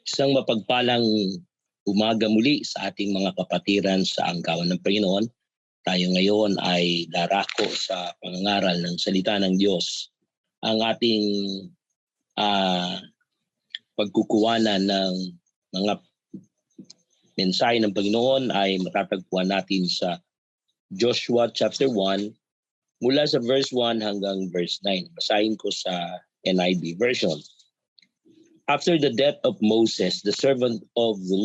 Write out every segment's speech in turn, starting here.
Isang mapagpalang umaga muli sa ating mga kapatiran sa anggawan ng Panginoon. Tayo ngayon ay darako sa pangangaral ng salita ng Diyos. Ang ating pagkukuwanan ng mga mensahe ng Panginoon ay matatagpuan natin sa Joshua chapter 1 mula sa verse 1 hanggang verse 9. Basahin ko sa NIV version. After the death of Moses, the servant of the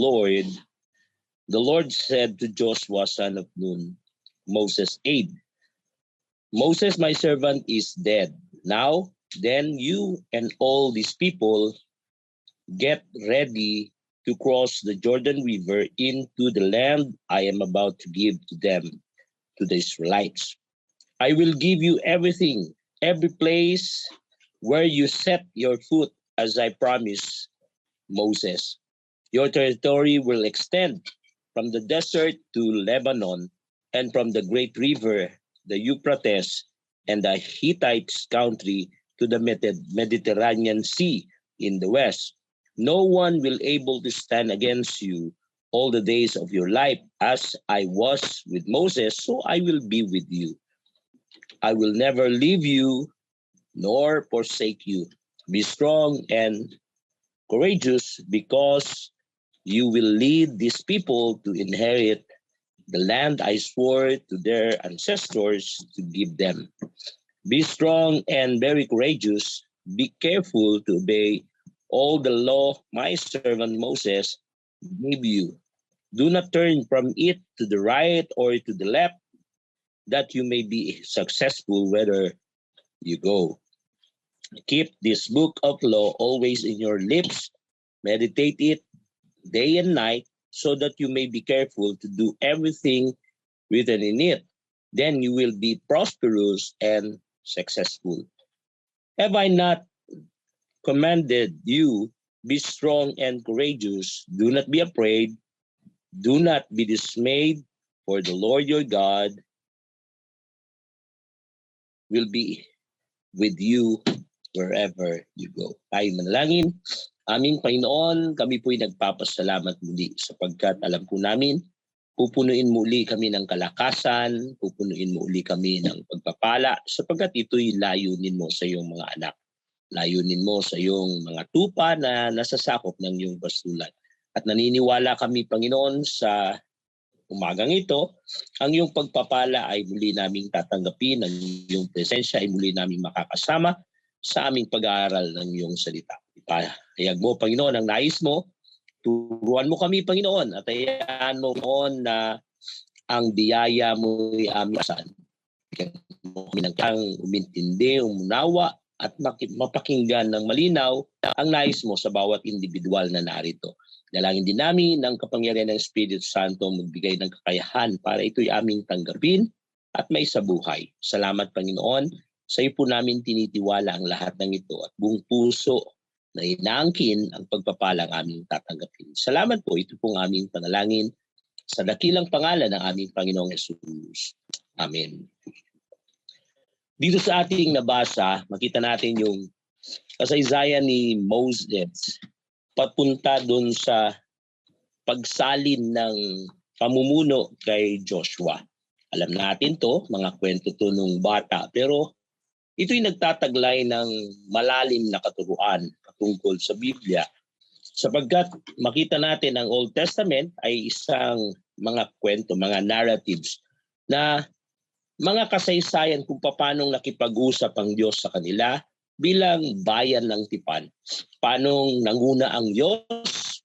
Lord said to Joshua, son of Nun, Moses' aide, Moses, my servant, is dead. Now, then you and all these people get ready to cross the Jordan River into the land I am about to give to them, to the Israelites. I will give you everything, every place where you set your foot, as I promised Moses. Your territory will extend from the desert to Lebanon and from the great river, the Euphrates, and the Hittites' country to the Mediterranean Sea in the west. No one will able to stand against you all the days of your life. As I was with Moses, so I will be with you. I will never leave you nor forsake you. Be strong and courageous, because you will lead these people to inherit the land I swore to their ancestors to give them. Be strong and very courageous. Be careful to obey all the law my servant Moses gave you. Do not turn from it to the right or to the left, that you may be successful wherever you go. Keep this book of law always in your lips. Meditate it day and night, so that you may be careful to do everything written in it. Then you will be prosperous and successful. Have I not commanded you? Be strong and courageous. Do not be afraid. Do not be dismayed, for the Lord your God will be with you wherever you go. Tayo manalangin. Aming Panginoon, kami po'y nagpapasalamat muli sapagkat alam po namin, pupunuin mo uli kami ng kalakasan, pupunuin mo uli kami ng pagpapala, sapagkat ito'y layunin mo sa iyong mga anak. Layunin mo sa iyong mga tupa na nasasakop ng iyong pastulan. At naniniwala kami, Panginoon, sa umagang ito, ang iyong pagpapala ay muli naming tatanggapin, ang iyong presensya ay muli naming makakasama sa aming pag-aaral ng iyong salita. Ipahayag mo, Panginoon, ang nais mo. Turuan mo kami, Panginoon, at hayaan mo, Panginoon, na ang biyaya mo ay aming asan. Bigyan mo kami ng kang umintindi, umunawa, at mapakinggan ng malinaw ang nais mo sa bawat individual na narito. Dalangin din namin ng kapangyarihan ng Espiritu Santo magbigay ng kakayahan para ito'y aming tanggapin at may sabuhay. Salamat, Panginoon. Sa iyo po namin tinitiwala ang lahat ng ito at buong puso na inaangkin ang pagpapalang aming tatanggapin. Salamat po, ito pong aming panalangin sa dakilang pangalan ng aming Panginoong Hesus. Amen. Dito sa ating nabasa, makita natin yung kasaysayan ni Moses papunta doon sa pagsalin ng pamumuno kay Joshua. Alam natin to, mga kwento to nung bata, pero ito'y nagtataglay ng malalim na katuruan patungkol sa Biblia, sapagkat makita natin ang Old Testament ay isang mga kwento, mga narratives na mga kasaysayan kung paanong nakipag-usap ang Diyos sa kanila bilang bayan ng tipan. Paanong nanguna ang Diyos,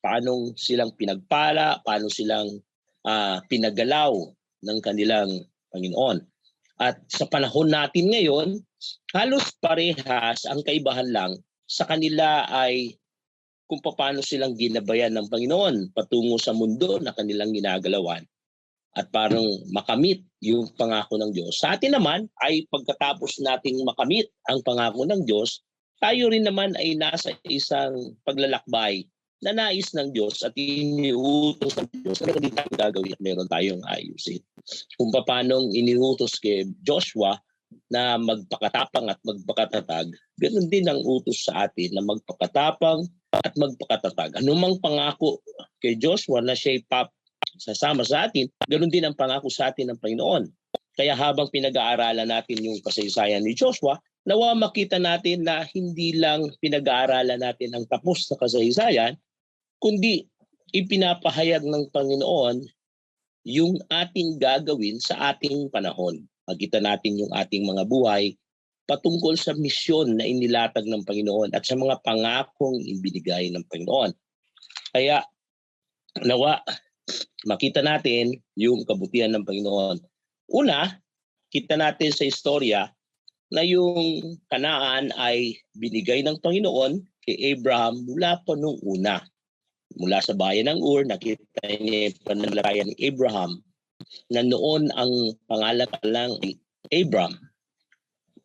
paanong silang pinagpala, paano silang pinagalaw ng kanilang Panginoon. At sa panahon natin ngayon, halos parehas, ang kaibahan lang sa kanila ay kung paano silang ginabayan ng Panginoon patungo sa mundo na kanilang ginagalawan at parang makamit yung pangako ng Diyos. Sa atin naman ay pagkatapos nating makamit ang pangako ng Diyos, tayo rin naman ay nasa isang paglalakbay na nais ng Diyos at iniutos ng Diyos. Meron din tayong gagawin at meron tayong ayusin. Kung paano iniutos kay Joshua na magpakatapang at magpakatatag, ganoon din ang utos sa atin na magpakatapang, at magpakatatag. Anumang pangako kay Joshua na siya'y sasama sa atin, ganoon din ang pangako sa atin ng Panginoon. Kaya habang pinag-aaralan natin yung kasaysayan ni Joshua, nawa makita natin na hindi lang pinag-aaralan natin ang tapos na kasaysayan, kundi ipinapahayag ng Panginoon yung ating gagawin sa ating panahon. Makita natin yung ating mga buhay patungkol sa misyon na inilatag ng Panginoon at sa mga pangakong ibinigay ng Panginoon. Kaya nawa makita natin yung kabutihan ng Panginoon. Una, kita natin sa istorya na yung Kanaan ay binigay ng Panginoon kay Abraham mula pa nung una. Mula sa bayan ng Ur, nakita niya yung pananalakayan ni Abraham na noon ang pangalan pa lang ay Abram.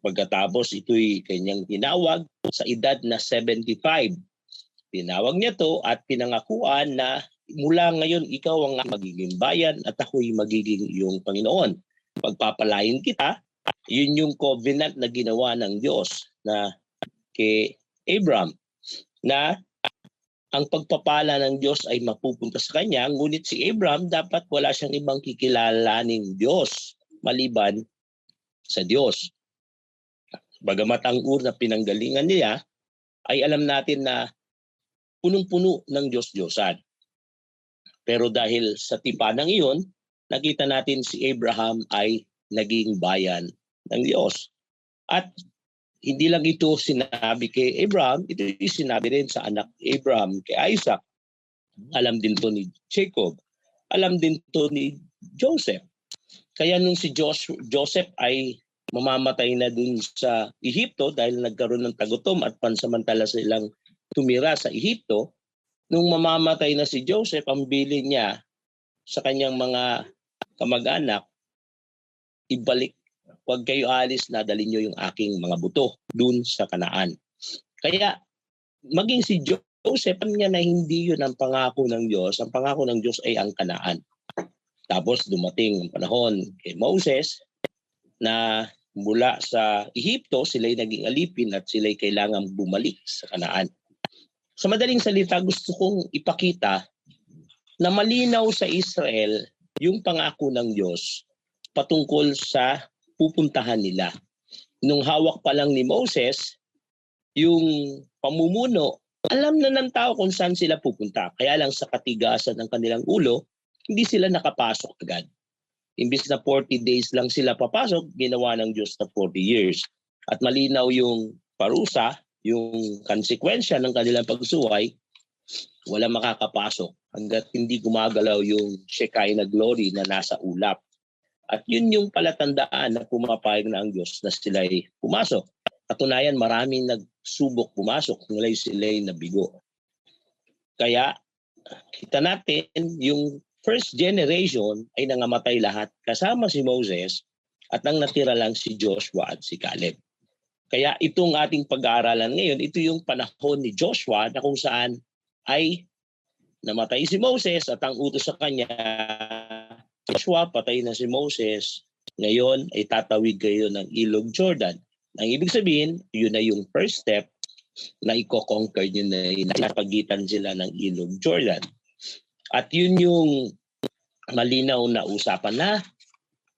Pagkatapos ito'y kanyang tinawag sa edad na 75. Tinawag niya to at pinangakuan na mula ngayon ikaw ang magiging bayan at ako'y magiging iyong Panginoon. Pagpapalain kita, yun yung covenant na ginawa ng Diyos na kay Abram na ang pagpapala ng Diyos ay mapupunta sa kanya, ngunit si Abram dapat wala siyang ibang kikilalaning Diyos maliban sa Diyos. Bagamat ang Ur na pinanggalingan niya, ay alam natin na punong-puno ng Diyos-Diyosan. Pero dahil sa tipanang iyon, nakita natin si Abraham ay naging bayan ng Diyos. At hindi lang ito sinabi kay Abraham, ito yung sinabi rin sa anak Abraham kay Isaac. Alam din to ni Jacob. Alam din to ni Joseph. Kaya nung si Joseph ay mamamatay na dun sa Ehipto dahil nagkaroon ng tagutom at pansamantala silang tumira sa Ehipto, nung mamamatay na si Joseph, ang bilin niya sa kanyang mga kamag-anak, ibalik, huwag kayo alis, nadalhin nyo yung aking mga buto dun sa Kanaan. Kaya maging si Joseph, niya na hindi yun ang pangako ng Diyos. Ang pangako ng Diyos ay ang Kanaan. Tapos dumating ang panahon kay Moses na mula sa Ehipto, sila'y naging alipin at sila'y kailangang bumalik sa Kanaan. Sa madaling salita, gusto kong ipakita na malinaw sa Israel yung pangako ng Diyos patungkol sa pupuntahan nila. Nung hawak pa lang ni Moses, yung pamumuno, alam na ng tao kung saan sila pupunta. Kaya lang sa katigasan ng kanilang ulo, hindi sila nakapasok agad. Imbis na 40 days lang sila papasok, ginawa ng Diyos na 40 years. At malinaw yung parusa, yung konsekwensya ng kanilang pagsuway, wala makakapasok hanggat hindi gumagalaw yung Shekinah glory na nasa ulap. At yun yung palatandaan na pumapayag na ang Diyos na sila'y pumasok. Katunayan, maraming nagsubok pumasok, ngunit sila'y nabigo. Kaya kita natin yung first generation ay nangamatay lahat kasama si Moses at ang natira lang si Joshua at si Caleb. Kaya itong ating pag-aaralan ngayon, ito yung panahon ni Joshua na kung saan ay namatay si Moses at ang utos sa kanya, Joshua, patay na si Moses, ngayon ay tatawid kayo ng Ilog Jordan. Ang ibig sabihin, yun na yung first step na i-conquer nyo na napagitan sila ng Ilog Jordan. At yun yung malinaw na usapan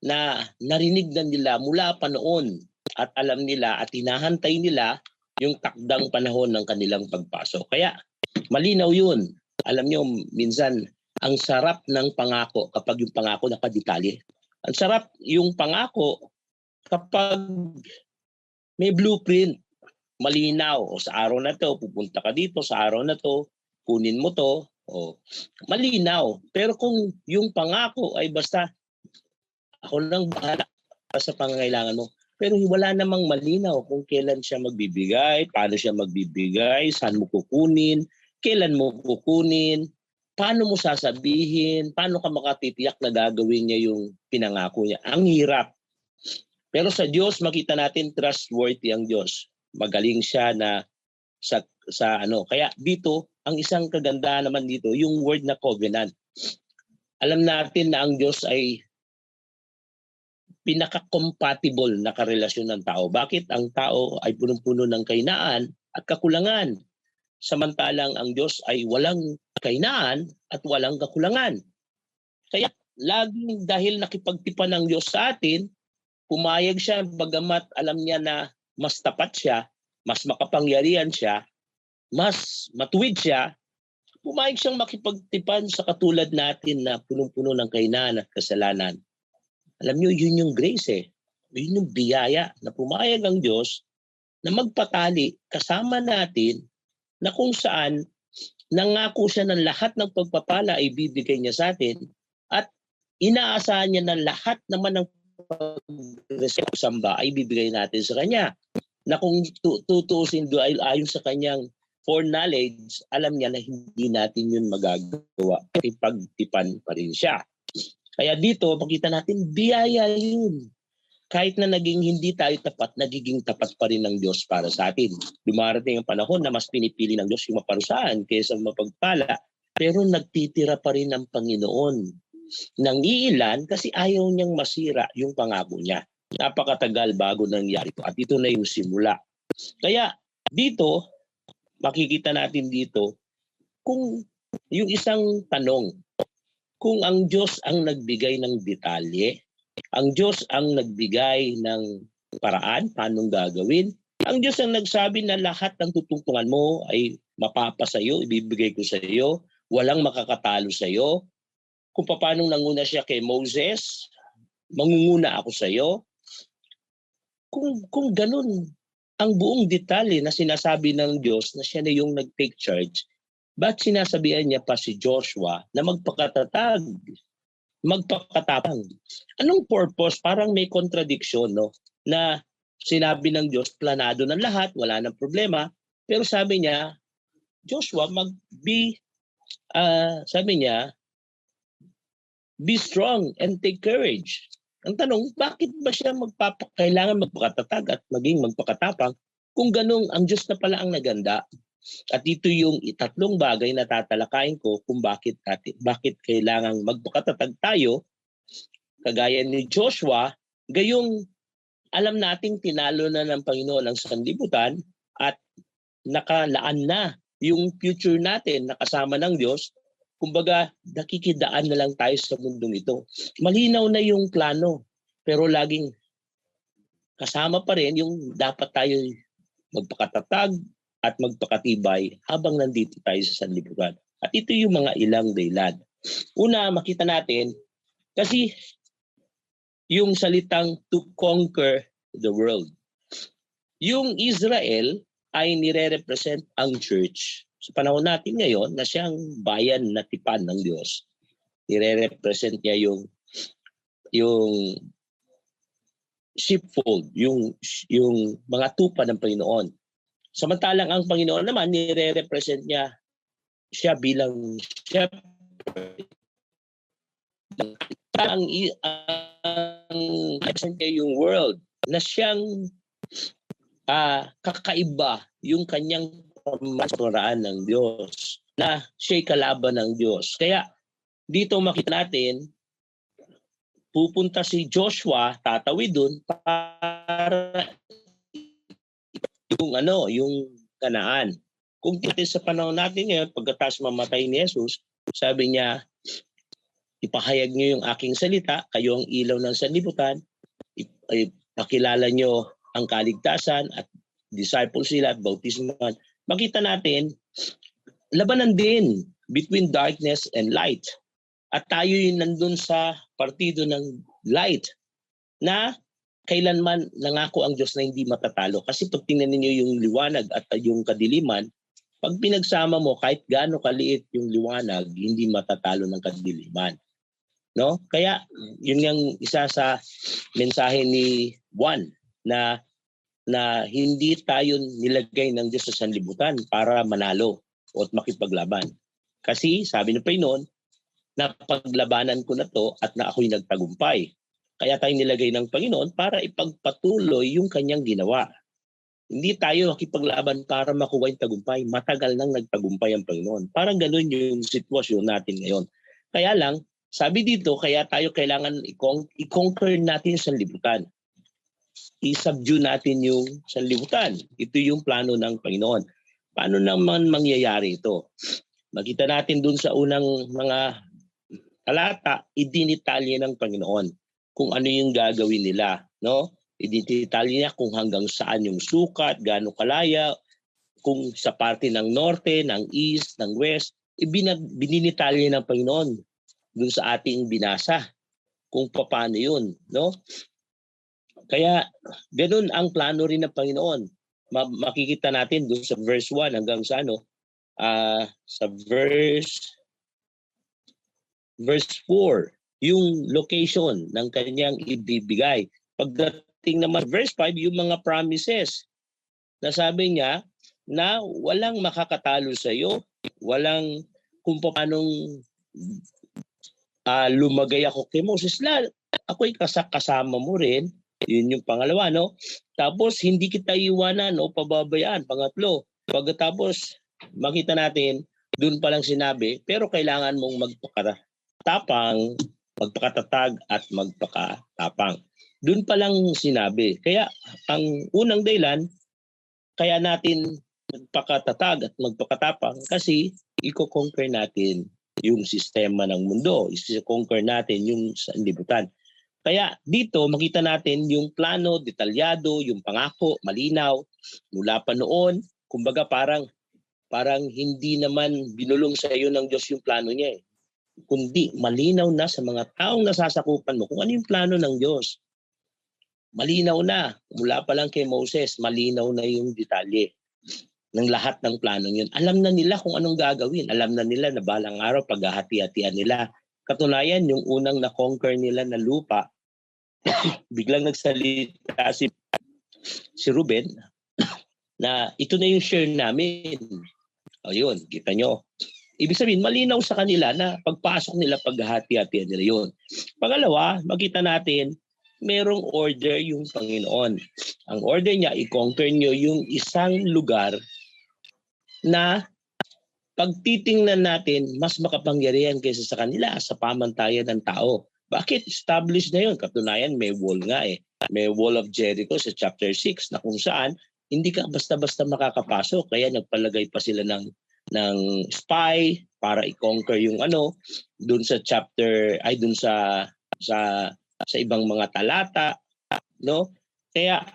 na narinig na nila mula pa noon at alam nila at hinahantay nila yung takdang panahon ng kanilang pagpasok. Kaya malinaw yun. Alam nyo, minsan, ang sarap ng pangako kapag yung pangako nakadetalye. Ang sarap yung pangako kapag may blueprint, malinaw. O sa araw na to, pupunta ka dito, sa araw na to, kunin mo to. O, malinaw. Pero kung yung pangako ay basta, ako nang bahala sa pangangailangan mo. Pero wala namang malinaw kung kailan siya magbibigay, paano siya magbibigay, saan mo kukunin, kailan mo kukunin, paano mo sasabihin, paano ka makatitiyak na gagawin niya yung pinangako niya. Ang hirap. Pero sa Diyos, makita natin trustworthy ang Diyos. Magaling siya na sa ano. Kaya dito, ang isang kaganda naman dito, yung word na covenant. Alam natin na ang Diyos ay pinaka-compatible na karelasyon ng tao. Bakit? Ang tao ay punong-puno ng kahinaan at kakulangan. samantalang ang Diyos ay walang kahinaan at walang kakulangan. Kaya laging dahil nakipagtipan ng Diyos sa atin, pumayag siya bagamat alam niya na mas tapat siya, mas makapangyarihan siya, mas matuwid siya, pumayag siyang makipagtipan sa katulad natin na punong-puno ng kahinaan at kasalanan. Alam niyo, yun yung grace eh. Yun yung biyaya na pumayag ang Diyos na magpatali kasama natin na kung saan nangako siya ng lahat ng pagpapala ay bibigay niya sa atin at inaasahan niya na lahat naman ng samba ay bibigay natin sa Kanya. Na kung tutuusin doon ayon sa Kanyang foreknowledge, alam niya na hindi natin yun magagawa. Ipagtipan pa rin siya. Kaya dito, makita natin, biyaya yun. Kahit na naging hindi tayo tapat, nagiging tapat pa rin ng Diyos para sa atin. Dumarating ang panahon na mas pinipili ng Diyos yung maparusahan kaysa mapagpala. Pero nagtitira pa rin ang Panginoon ng iilan kasi ayaw niyang masira yung pangako niya. Napakatagal bago nangyari ito. At ito na yung simula. Kaya dito, makikita natin dito, kung yung isang tanong, kung ang Diyos ang nagbigay ng detalye, ang Diyos ang nagbigay ng paraan, paanong gagawin, ang Diyos ang nagsabi na lahat ng tutungtungan mo ay mapapasa iyo, ibibigay ko sa iyo, walang makakatalo sa iyo. Kung paano nanguna siya kay Moses, mangunguna ako sa iyo. Kung ganun, ang buong detalye na sinasabi ng Diyos na siya na yung nag-take charge, ba't sinasabihan niya pa si Joshua na magpakatatag, magpakatapang? Anong purpose? Parang may contradiction, no? Na sinabi ng Diyos, planado ng lahat, wala nang problema. Pero sabi niya, Joshua, sabi niya, be strong and take courage. Ang tanong, bakit ba siya kailangan magpakatatag at maging magpakatapang kung ganun ang Diyos na pala ang naganda? At ito yung itatlong bagay na tatalakayin ko kung bakit kailangan magpakatatag tayo, kagaya ni Joshua, gayong alam nating tinalo na ng Panginoon ang sanlibutan at nakalaan na yung future natin na kasama ng Diyos. Kumbaga, nakikidaan na lang tayo sa mundong ito. Malinaw na yung plano, pero laging kasama pa rin yung dapat tayo magpakatatag at magpakatibay habang nandito tayo sa sanlibutan. At ito yung mga ilang dahilan. Una, makita natin, kasi yung salitang to conquer the world. Yung Israel ay nire-represent ang church. Sa panahon natin ngayon na siyang bayan na tipan ng Diyos, nire-represent niya yung sheepfold, yung mga tupa ng Panginoon. Samantalang ang Panginoon naman, nire-represent niya siya bilang shepherd. Ang represent niya yung world na siyang kakaiba yung kanyang pamamaraan ng Diyos, na siya'y kalaban ng Diyos. Kaya dito makita natin, pupunta si Joshua, tatawid dun para yung Kanaan. Kung titin sa panahon natin ngayon, pagkatapos mamatay ni Jesus, sabi niya, ipahayag niyo yung aking salita, kayo ang ilaw ng sanlibutan, ipakilala niyo ang kaligtasan at disciples sila at bautisman. Makita natin, labanan din between darkness and light. At tayo yung nandun sa partido ng light na kailanman nangako ang Diyos na hindi matatalo. Kasi pag tingnan niyo yung liwanag at yung kadiliman, pag pinagsama mo, kahit gaano kaliit yung liwanag, hindi matatalo ng kadiliman. No? Kaya yun yung isa sa mensahe ni Juan na hindi tayo nilagay ng Diyos sa sanlibutan para manalo o makipaglaban. Kasi sabi ng Panginoon, na paglabanan ko na to at na ako'y nagtagumpay. Kaya tayo nilagay ng Panginoon para ipagpatuloy yung kanyang ginawa. Hindi tayo makipaglaban para makuha yung tagumpay. Matagal nang nagtagumpay ang Panginoon. Parang ganun yung sitwasyon natin ngayon. Kaya lang, sabi dito, kaya tayo kailangan i-conquer natin sa sanlibutan. I-subdue natin yung sanlibutan. Ito yung plano ng Panginoon. Paano naman mangyayari ito? Makita natin dun sa unang mga talata, idinitalye ng Panginoon kung ano yung gagawin nila, no? Idinitalye niya kung hanggang saan yung sukat, gaano kalaya, kung sa parte ng norte, ng east, ng west, bininitalye ng Panginoon dun sa ating binasa kung paano yun, no? Kaya ganun ang plano rin ng Panginoon. Makikita natin dun sa verse 1 hanggang sa sa verse 4, yung location ng kanyang ibibigay. Pagdating naman verse 5, yung mga promises na sabi niya na walang makakatalo sa iyo, walang kung paano lumagay ako kay Moses, ako'y kasama mo rin. Yun yung pangalawa, no? Tapos hindi kita iwanan o pababayaan. Pangatlo, pagkatapos makita natin, doon pa lang sinabi, pero kailangan mong magpakatatag at magpakatapang. Doon pa lang sinabi. Kaya ang unang dahilan, kaya natin magpakatatag at magpakatapang kasi i-conquer natin yung sistema ng mundo. I-conquer natin yung sanlibutan. Kaya dito makita natin yung plano, detalyado, yung pangako, malinaw. Mula pa noon, kumbaga parang hindi naman binulong sa iyo ng Diyos yung plano niya eh. Kundi malinaw na sa mga taong nasasakupan mo kung ano yung plano ng Diyos. Malinaw na. Mula pa lang kay Moses, malinaw na yung detalye ng lahat ng plano yun. Alam na nila kung anong gagawin. Alam na nila na balang araw paghahati-hatian nila. Katunayan, yung unang na-conquer nila na lupa, biglang nagsalita si Ruben na ito na yung share namin. O yun, kita nyo. Ibig sabihin, malinaw sa kanila na pagpasok nila, paghahati-hatian nila yun. Pangalawa, makita natin, merong order yung Panginoon. Ang order niya, i-conquer nyo yung isang lugar na pagtitingnan natin, mas makapangyarihan kaysa sa kanila sa pamantayan ng tao. Bakit? Established na yun. Katunayan, may wall nga eh. May wall of Jericho sa chapter 6 na kung saan hindi ka basta-basta makakapasok. Kaya nagpalagay pa sila ng spy para i-conquer yung dun sa chapter, dun sa ibang mga talata. No? Kaya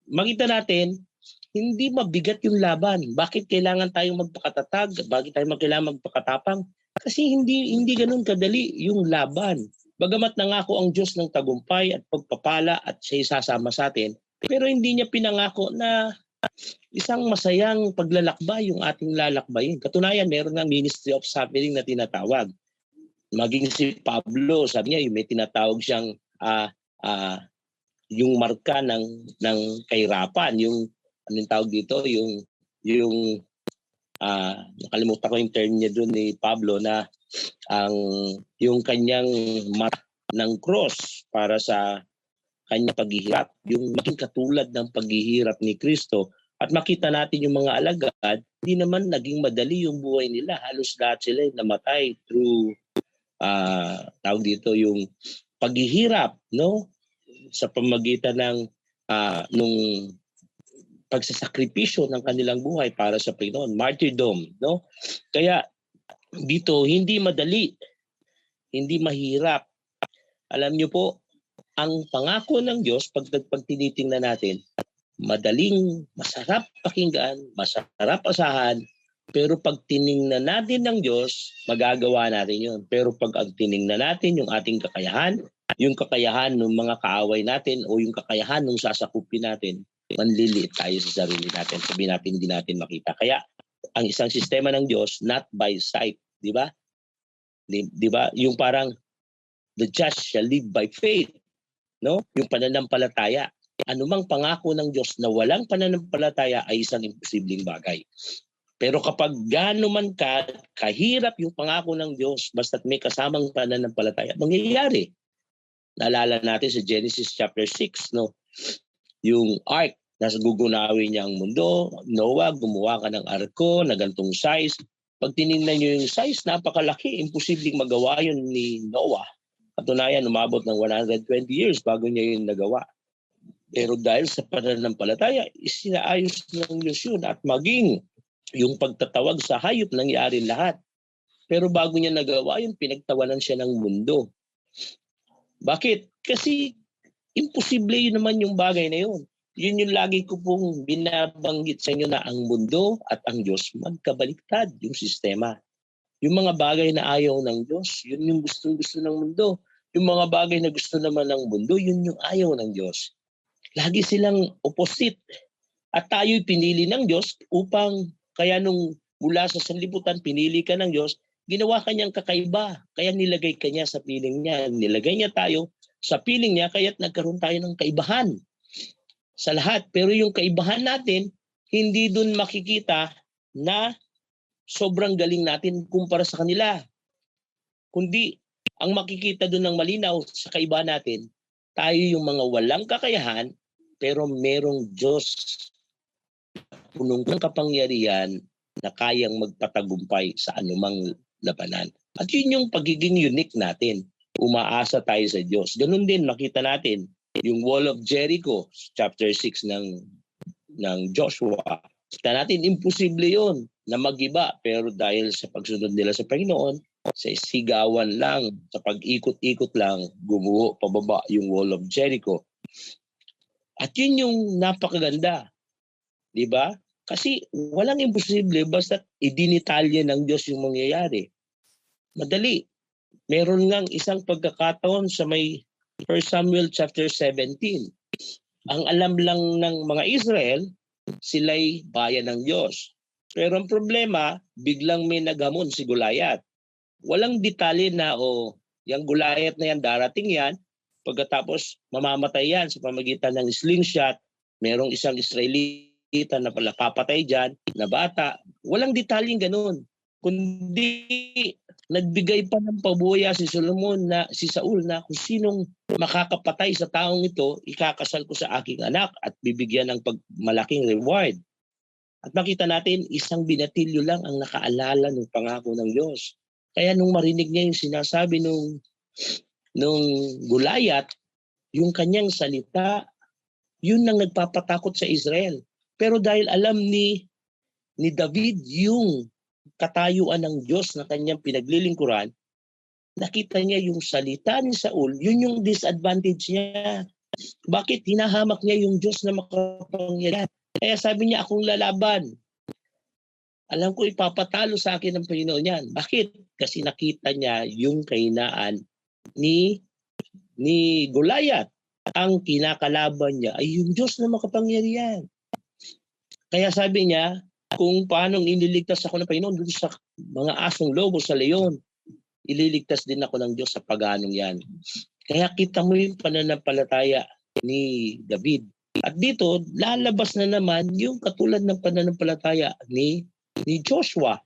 makita natin, hindi mabigat yung laban. Bakit kailangan tayong magpakatatag? Bakit tayo kailangan magpakatapang? Kasi hindi ganun kadali yung laban. Bagamat nangako ang Diyos ng tagumpay at pagpapala at siya sasama sa atin, pero hindi niya pinangako na isang masayang paglalakbay yung ating lalakbayin. Katunayan, meron ng Ministry of Suffering na tinatawag. Maging si Pablo, sabi niya, may tinatawag siyang yung marka ng kahirapan, yung anong tawag dito, yung nakalimutan ko yung term niya doon ni Pablo na yung kanyang mark ng cross para sa kanyang paghihirap, yung maging katulad ng paghihirap ni Kristo. At makita natin yung mga alagad, hindi naman naging madali yung buhay nila. Halos lahat sila namatay through tawag dito yung paghihirap, no? Sa pamagitan ng nung pagsasakripisyo ng kanilang buhay para sa Panginoon, martyrdom, no? Kaya dito hindi madali, hindi mahirap. Alam niyo po, ang pangako ng Diyos pag tinitingnan natin, madaling, masarap pakinggan, masarap asahan, pero pag tiningnan natin ng Diyos, magagawa natin yun. Pero pag tiningnan natin yung ating kakayahan, yung kakayahan ng mga kaaway natin o yung kakayahan ng sasakupin natin, manliliit tayo sa sarili natin. Sabihin natin, hindi natin makita. Kaya ang isang sistema ng Diyos, not by sight. Di ba? Di ba? Yung parang, the just shall live by faith. No? Yung pananampalataya. Anumang pangako ng Diyos na walang pananampalataya ay isang imposibleng bagay. Pero kapag gaano man kahirap yung pangako ng Diyos, basta't may kasamang pananampalataya, mangyayari. Naalala natin sa Genesis chapter 6, no? Yung ark, nasa gugunawin niya ang mundo. Noah, gumawa ka ng arko na gantong size. Pag tinignan niyo yung size, napakalaki. Imposibleng magawa yun ni Noah. Katunayan, umabot ng 120 years bago niya yun nagawa. Pero dahil sa pananampalataya, isinaayos ng Diyos yun at maging Yung pagtatawag sa hayop, nangyari lahat. Pero bago niya nagawa yun, pinagtawanan siya ng mundo. Bakit? Kasi imposible yun naman yung bagay na yun. Yun yung lagi ko pong binabanggit sa inyo na ang mundo at ang Diyos magkabaliktad yung sistema. Yung mga bagay na ayaw ng Diyos, yun yung gustong-gusto ng mundo. Yung mga bagay na gusto naman ng mundo, yun yung ayaw ng Diyos. Lagi silang opposite. At tayo'y pinili ng Diyos upang, kaya nung mula sa sanlibutan, pinili ka ng Diyos, ginawa kanyang kakaiba. Kaya nilagay kanya sa piling niya. Nilagay niya tayo sa piling niya, kaya't nagkaroon tayo ng kaibahan sa lahat. Pero yung kaibahan natin, hindi dun makikita na sobrang galing natin kumpara sa kanila. Kundi, ang makikita dun ng malinaw sa kaibahan natin, tayo yung mga walang kakayahan, pero merong Diyos punong kapangyarihan na kayang magpatagumpay sa anumang labanan. At yun yung pagiging unique natin. Umaasa tayo sa Diyos. Ganun din makita natin yung Wall of Jericho, chapter 6 ng Joshua. Kita natin, imposible yun na magiba. Pero dahil sa pagsunod nila sa Panginoon, sa sigawan lang, sa pag-ikot-ikot lang, gumuho pababa yung Wall of Jericho. At yun yung napakaganda. Di ba? Kasi walang imposible basta idinitalya ng Diyos yung mangyayari. Madali. Meron ngang isang pagkakataon sa may 1 Samuel chapter 17. Ang alam lang ng mga Israel, sila'y bayan ng Diyos. Pero ang problema, biglang may naghamon si Goliath. Walang detalye na, yung Goliath na yan, darating yan, pagkatapos mamamatay yan sa pamagitan ng slingshot, merong isang Israelita na pala papatay dyan, na bata. Walang detalyeng ganun. Kundi nagbigay pa ng pabuya si Saul na kung sinong makakapatay sa taong ito, ikakasal ko sa aking anak at bibigyan ng malaking reward. At makita natin, isang binatilyo lang ang nakaalala ng pangako ng Diyos. Kaya nung marinig niya yung sinasabi nung Goliath, yung kanyang salita, yun ang nagpapatakot sa Israel. Pero dahil alam ni David yung katayuan ng Diyos na kanyang pinaglilingkuran, nakita niya yung salita ni Saul, yun yung disadvantage niya. Bakit? Hinahamak niya yung Diyos na makapangyarihan. Kaya sabi niya, akong lalaban. Alam ko ipapatalo sa akin ng Panginoon yan. Bakit? Kasi nakita niya yung kahinaan ni Goliath. Ang kinakalaban niya ay yung Diyos na makapangyarihan. Kaya sabi niya, kung paano iniligtas ako ng Panginoon dito sa mga asong lobo, sa leon, ililigtas din ako ng Diyos sa paganong yan. Kaya kita mo yung pananampalataya ni David. At dito, lalabas na naman yung katulad ng pananampalataya ni Joshua.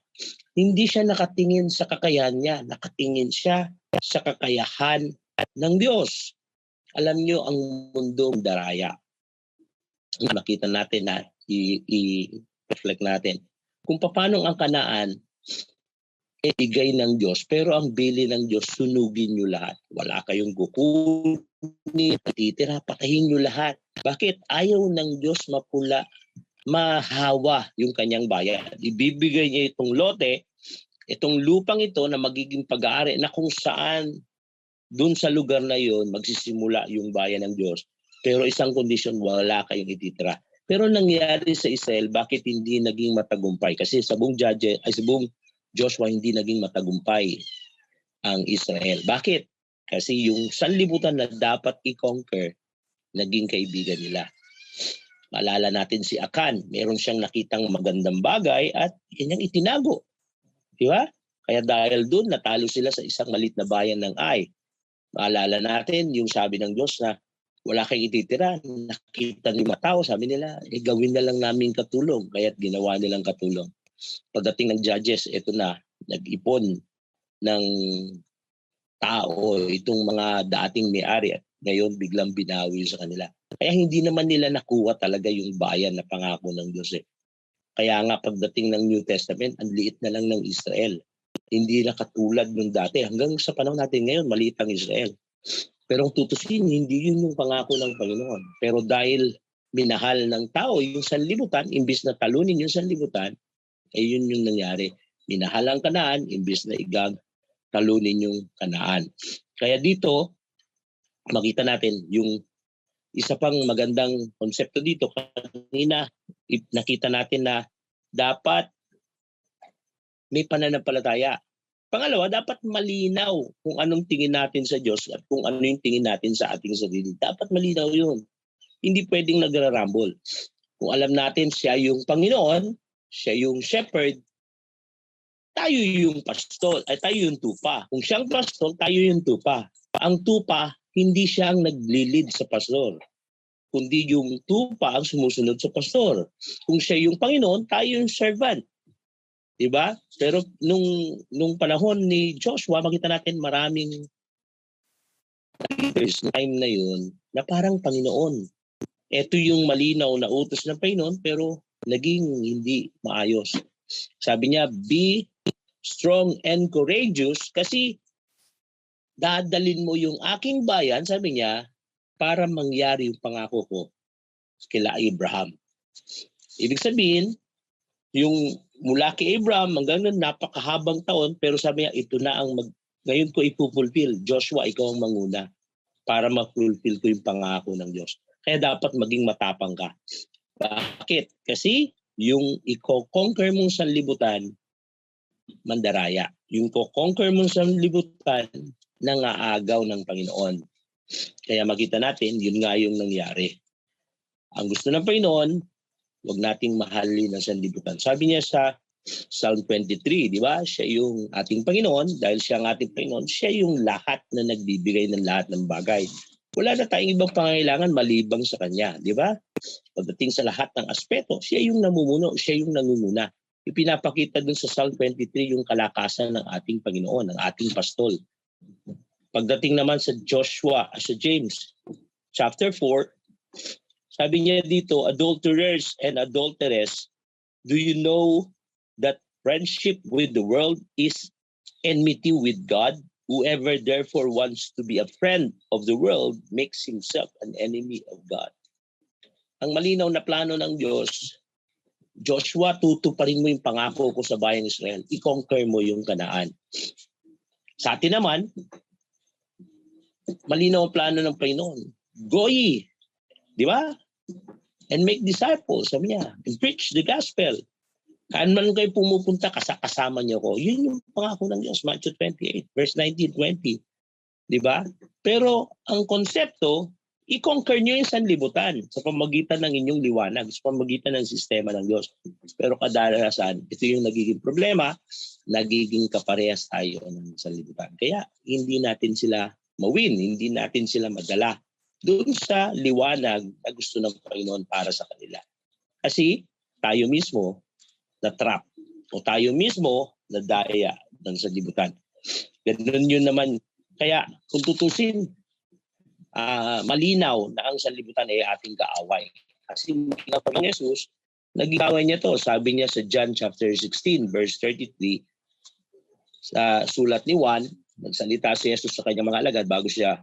Hindi siya nakatingin sa kakayahan niya, nakatingin siya sa kakayahan ng Diyos. Alam niyo, ang mundo daraya. Makita natin na i-reflect natin kung paano ang Kanaan ibigay ng Diyos, pero ang bili ng Diyos, sunugin nyo lahat. Wala kayong kukunin, titira, patayin nyo lahat. Bakit? Ayaw ng Diyos mahawa yung kanyang bayan. Ibibigay niya itong lote, itong lupang ito na magiging pag-aari na kung saan dun sa lugar na yon magsisimula yung bayan ng Diyos. Pero isang kondisyon, wala kayong ititira. Pero nangyari sa Israel, bakit hindi naging matagumpay? Kasi sa buong Joshua, hindi naging matagumpay ang Israel. Bakit? Kasi yung sanlibutan na dapat i-conquer, naging kaibigan nila. Maalala natin si Akan, meron siyang nakitang magandang bagay at kanyang itinago. Di ba? Kaya dahil doon, natalo sila sa isang malit na bayan ng Ai. Maalala natin yung sabi ng Diyos na wala kayong ititira. Nakita ng mga tao, sabi nila, gawin na lang namin katulong. Kaya't ginawa nilang katulong. Pagdating ng Judges, ito na, nag-ipon ng tao, itong mga dating may-ari at ngayon biglang binawi sa kanila. Kaya hindi naman nila nakuha talaga yung bayan na pangako ng Diyos. Kaya nga pagdating ng New Testament, ang liit na lang ng Israel. Hindi na katulad nung dati. Hanggang sa panahon natin ngayon, maliit ang Israel. Pero ang tutusin, hindi yun yung pangako ng Panginoon. Pero dahil minahal ng tao yung sanlibutan, imbis na talunin yung sanlibutan, Yun yung nangyari. Minahal ang Kanaan, imbis na talunin yung Kanaan. Kaya dito, makita natin yung isa pang magandang konsepto dito. Kanina, nakita natin na dapat may pananampalataya. Pangalawa, dapat malinaw kung anong tingin natin sa Diyos at kung ano yung tingin natin sa ating sarili. Dapat malinaw yun. Hindi pwedeng nagra-rumble. Kung alam natin siya yung Panginoon, siya yung shepherd, tayo yung pastol, ay tayo yung tupa. Kung siyang pastol, tayo yung tupa. Ang tupa, hindi siya ang naglilid sa pastor, kundi yung tupa ang sumusunod sa pastor. Kung siya yung Panginoon, tayo yung servant. Diba? Pero nung panahon ni Joshua, makita natin maraming leaders time na yun na parang Panginoon. Ito yung malinaw na utos ng Panginoon pero naging hindi maayos. Sabi niya, be strong and courageous kasi dadalin mo yung aking bayan, sabi niya, para mangyari yung pangako ko kila Abraham. Ibig sabihin, yung mula kay Abraham hanggang nun, napakahabang taon, pero sabi niya, ito na ang ngayon ko ipupulfill. Joshua, ikaw ang manguna para ma-fulfill ko yung pangako ng Diyos. Kaya dapat maging matapang ka. Bakit? Kasi yung i-conquer mong sanlibutan, mandaraya. Yung i-conquer mong sanlibutan, nangaagaw ng Panginoon. Kaya makita natin, yun nga yung nangyari. Ang gusto ng Panginoon, huwag nating mahalin ang sanlibutan. Sabi niya sa Psalm 23, di ba? Siya yung ating Panginoon. Dahil siya ang ating Panginoon, siya yung lahat na nagbibigay ng lahat ng bagay. Wala na tayong ibang pangangailangan malibang sa Kanya, di ba? Pagdating sa lahat ng aspeto, siya yung namumuno, siya yung nangunguna. Ipinapakita dun sa Psalm 23 yung kalakasan ng ating Panginoon, ng ating pastol. Pagdating naman sa James, chapter 4, sabi niya dito, adulterers and adulteress, do you know that friendship with the world is enmity with God? Whoever therefore wants to be a friend of the world makes himself an enemy of God. Ang malinaw na plano ng Diyos, Joshua, tutuparin mo yung pangako ko sa bayang Israel. I-conquer mo yung Kanaan. Sa atin naman, malinaw ang plano ng Panginoon. Go ye, di ba? And make disciples, sabi niya, and preach the gospel. Kaan man kayo pumupunta, kasama niyo ko. Yun yung pangako ng Diyos, Matthew 28, verse 19-20. Di ba? Pero ang konsepto, i-conquer niyo yung sanlibutan sa pamagitan ng inyong liwanag, sa pamagitan ng sistema ng Diyos. Pero kadalasan, ito yung nagiging problema, nagiging kaparehas tayo ng sanlibutan. Kaya hindi natin sila mawin, hindi natin sila madala doon sa liwanag na gusto ng Panginoon para sa kanila. Kasi tayo mismo na trap o tayo mismo na daya ng sanlibutan. Ganun yun naman. Kaya kung tutusin, malinaw na ang sanlibutan ay ating kaaway. Kasi ang Panginoon Jesus, nag-away niya to. Sabi niya sa John chapter 16, verse 33, sa sulat ni Juan, nagsalita si Jesus sa kanyang mga alagad bago siya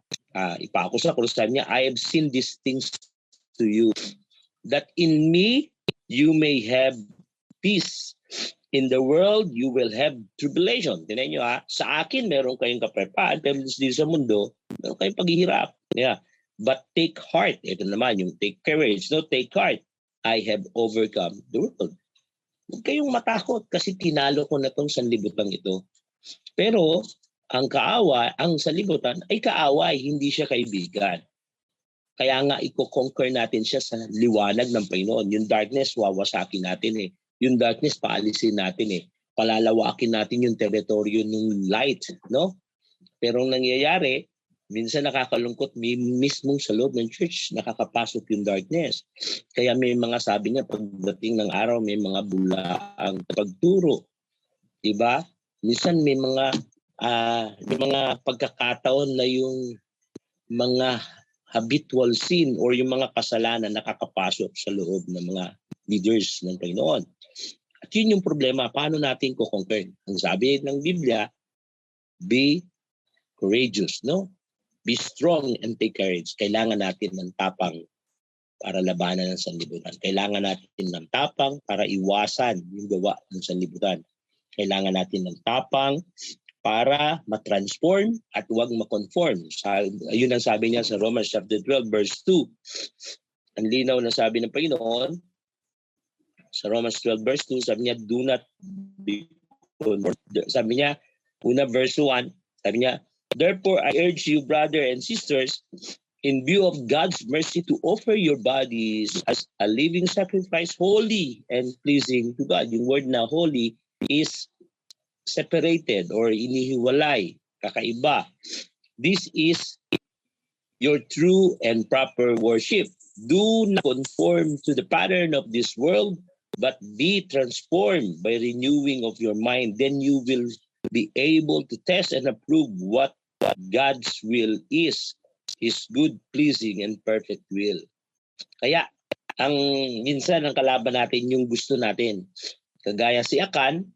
ipako sa krus. Sabi niya, I have seen these things to you, that in me you may have peace. In the world, you will have tribulation. Tinan nyo sa akin meron kayong kaprepahan, pero dito sa mundo, meron kayong paghihirap. Yeah. But take heart. Ito naman, yung take courage. No, take heart. I have overcome the world. Huwag kayong matakot kasi tinalo ko na itong sanlibutan ito. Pero ang sanlibutan ay kaaway, hindi siya kaibigan. Kaya nga i-conquer natin siya sa liwanag ng Panginoon. Yung darkness, wawasakin natin eh. Yung darkness, paalisin natin eh. Palalawakin natin yung teritoryo ng light, no? Pero ang nangyayari, minsan nakakalungkot, mismong sa loob ng church, nakakapasok yung darkness. Kaya may mga sabi niya, pagdating ng araw, may mga bulaang pagturo. Diba? Minsan may mga pagkakataon na yung mga habitual sin or yung mga kasalanan nakakapasok sa loob ng mga leaders ng Panginoon. At yun yung problema, paano natin ko-conquer? Ang sabi ng Biblia, be courageous, no? Be strong and take courage. Kailangan natin ng tapang para labanan ng sanlibutan. Kailangan natin ng tapang para iwasan yung gawa ng sanlibutan. Kailangan natin ng tapang para matransform at huwag makonform. Ayun ang sabi niya sa Romans chapter 12 verse 2. Ang linaw na sabi ng Panginoon sa Romans 12 verse 2, sabi niya, do not be conformed. Sabi niya, una verse 1, sabi niya, therefore I urge you, brother and sisters, in view of God's mercy, to offer your bodies as a living sacrifice, holy and pleasing to God. Yung word na holy is separated or inihiwalay, kakaiba. This is your true and proper worship. Do not conform to the pattern of this world, but be transformed by renewing of your mind. Then you will be able to test and approve what God's will is, His good, pleasing, and perfect will. Kaya, minsan ang kalaban natin yung gusto natin. Kagaya si Akan,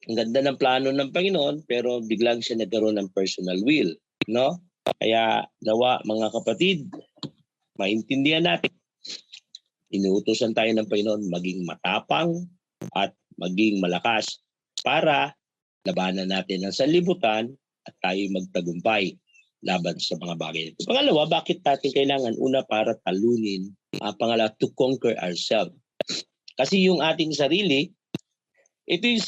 ang ganda ng plano ng Panginoon, pero biglang siya nagkaroon ng personal will. No? Kaya nawa mga kapatid, maintindihan natin, inuutosan tayo ng Panginoon maging matapang at maging malakas para labanan natin ang sanlibutan at tayo magtagumpay laban sa mga bagay. Pangalawa, bakit natin kailangan? Una, para talunin. Pangalawa, to conquer ourselves. Kasi yung ating sarili, ito yung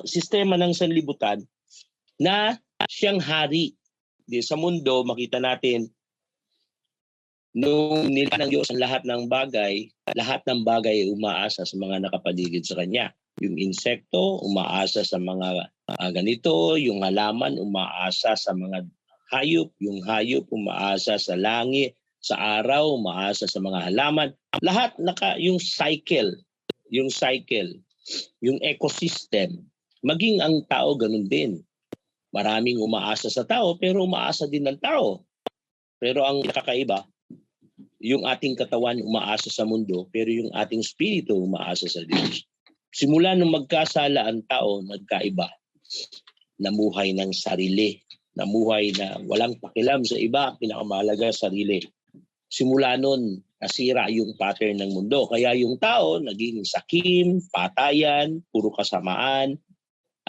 sistema ng sanlibutan na siyang hari. Sa mundo, makita natin, nung nila ng Diyos ang lahat ng bagay ay umaasa sa mga nakapaligid sa Kanya. Yung insekto, umaasa sa mga ganito. Yung halaman, umaasa sa mga hayop. Yung hayop, umaasa sa langit. Sa araw, umaasa sa mga halaman. Lahat, yung cycle, yung ecosystem, maging ang tao ganun din. Maraming umaasa sa tao pero umaasa din ng tao. Pero ang kakaiba, yung ating katawan umaasa sa mundo pero yung ating spirito umaasa sa Diyos. Simula nung magkasala ang tao, nagkaiba. Namuhay ng sarili. Namuhay na walang pakialam sa iba, pinakamahalaga sarili. Simula nun, nasira yung pattern ng mundo. Kaya yung tao naging sakim, patayan, puro kasamaan,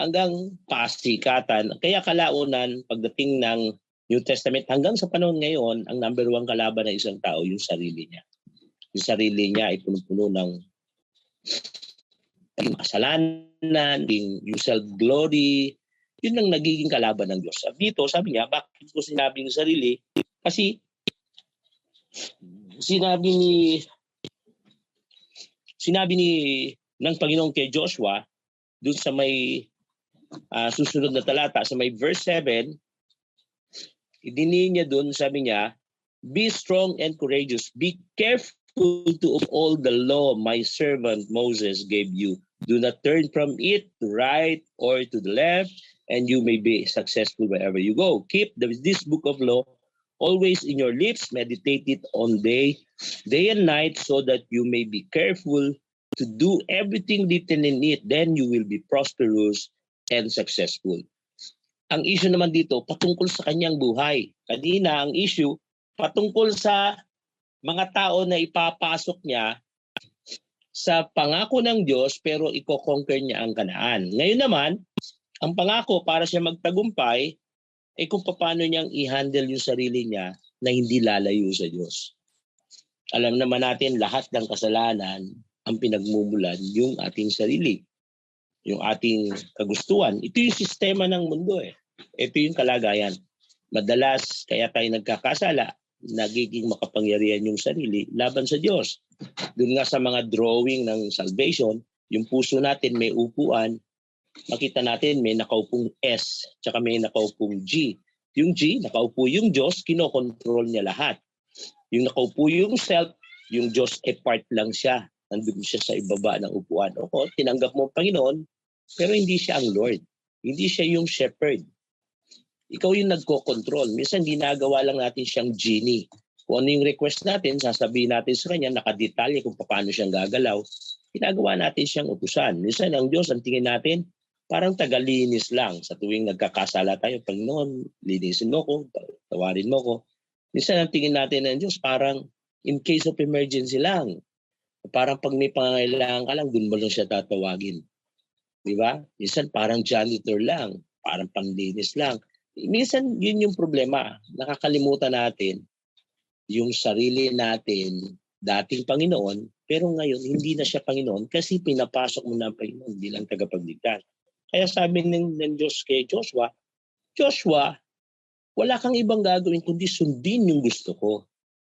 hanggang pasikatan. Kaya kalaunan, pagdating ng New Testament, hanggang sa panahon ngayon, ang number one kalaban ng isang tao, yung sarili niya. Yung sarili niya ay puno-puno ng kasalanan, yung self-glory. Yun ang nagiging kalaban ng Diyos. At dito, sabi niya, bakit ko sinabing sarili? Kasi sinabi ni ng Panginoon kay Joshua doon sa may susunod na talata, sa may verse 7, idinihin niya doon, sabi niya, be strong and courageous, be careful to all the law my servant Moses gave you. Do not turn from it to right or to the left, and you may be successful wherever you go. Keep this book of law always in your lips, meditate it on day and night, so that you may be careful to do everything written in it. Then you will be prosperous and successful. Ang issue naman dito, patungkol sa kanyang buhay. Kanina, ang issue, patungkol sa mga tao na ipapasok niya sa pangako ng Diyos, pero i-conquer niya ang Kanaan. Ngayon naman, ang pangako para siya magtagumpay, kung paano niyang i-handle yung sarili niya na hindi lalayo sa Diyos. Alam naman natin, lahat ng kasalanan ang pinagmumulan yung ating sarili, yung ating kagustuhan. Ito yung sistema ng mundo eh. Ito yung kalagayan. Madalas, kaya tayo nagkakasala, nagiging makapangyarihan yung sarili laban sa Diyos. Doon nga sa mga drawing ng salvation, yung puso natin may upuan, makita natin may nakaupong S, tsaka may nakaupong G. Yung G, nakaupo yung Diyos, kinokontrol niya lahat. Yung nakaupo yung self, yung Diyos part lang siya. Nandun siya sa ibaba ng upuan. O, tinanggap mo ang Panginoon, pero hindi siya ang Lord. Hindi siya yung shepherd. Ikaw yung nagko-control. Minsan ginagawa lang natin siyang genie. Kung ano yung request natin, sasabihin natin sa kanya, nakadetalye kung paano siyang gagalaw. Ginagawa natin siyang utusan. Minsan ang Diyos, ang tingin natin, parang tagalinis lang. Sa tuwing nagkakasala tayo, Panginoon, linisin mo ko, tawarin mo ko. Minsan ang tingin natin ng Diyos, parang in case of emergency lang. Parang pag may pangangailangan ka lang, dun mo lang siya tatawagin. Di ba? Minsan parang janitor lang, parang panlinis lang. Minsan yun yung problema. Nakakalimutan natin yung sarili natin, dating Panginoon, pero ngayon hindi na siya Panginoon kasi pinapasok mo na ang Panginoon bilang tagapagligtas. Kaya sabi ng Diyos kay Joshua, Joshua, wala kang ibang gagawin kundi sundin yung gusto ko.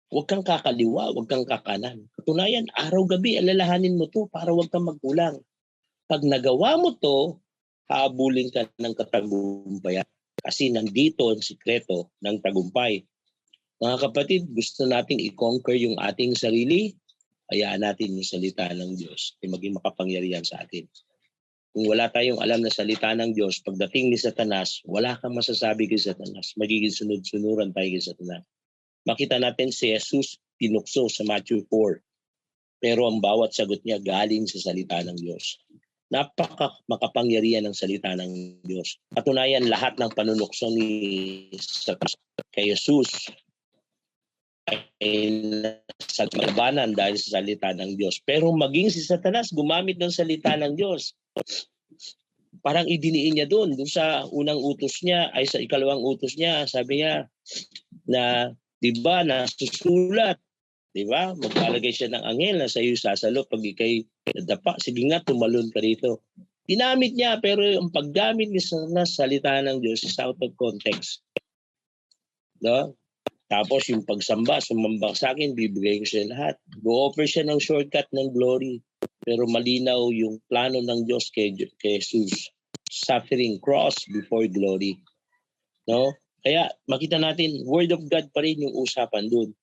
Huwag kang kakaliwa, huwag kang kakanan. Katunayan, araw-gabi, alalahanin mo to para huwag kang magkulang. Pag nagawa mo to, habulin ka ng katagumpayan. Kasi nandito ang sikreto ng tagumpay. Mga kapatid, gusto nating i-conquer yung ating sarili, hayaan natin yung salita ng Diyos ay maging makapangyarihan sa atin. Kung wala tayong alam na salita ng Diyos, pagdating ni Satanas, wala kang masasabi kay Satanas. Magiging sunod-sunuran tayo kay Satanas. Makita natin si Jesus tinukso sa Matthew 4. Pero ang bawat sagot niya galing sa salita ng Diyos. Makapangyarihan ng salita ng Diyos. Patunayan lahat ng panunukso ni Satanas kay Jesus ay sa malabanan dahil sa salita ng Diyos. Pero maging si Satanas gumamit ng salita ng Diyos. Parang idiniin niya doon sa unang utos niya, ay sa ikalawang utos niya, sabi niya na, di ba, nasusulat, di ba? Maglalagay siya ng anghel na sa iyo sasalo pag ikay nadapa. Sige nga, tumalon ka rito. Ginamit niya, pero ang paggamit niya sa salita ng Diyos is out of context. No? Tapos yung pagsamba, sumamba sa akin, bibigay ko siya lahat. Go-offer siya ng shortcut ng glory. Pero malinaw yung plano ng Diyos kay Jesus. Suffering, cross before glory. No? Kaya makita natin, Word of God pa rin yung usapan dun.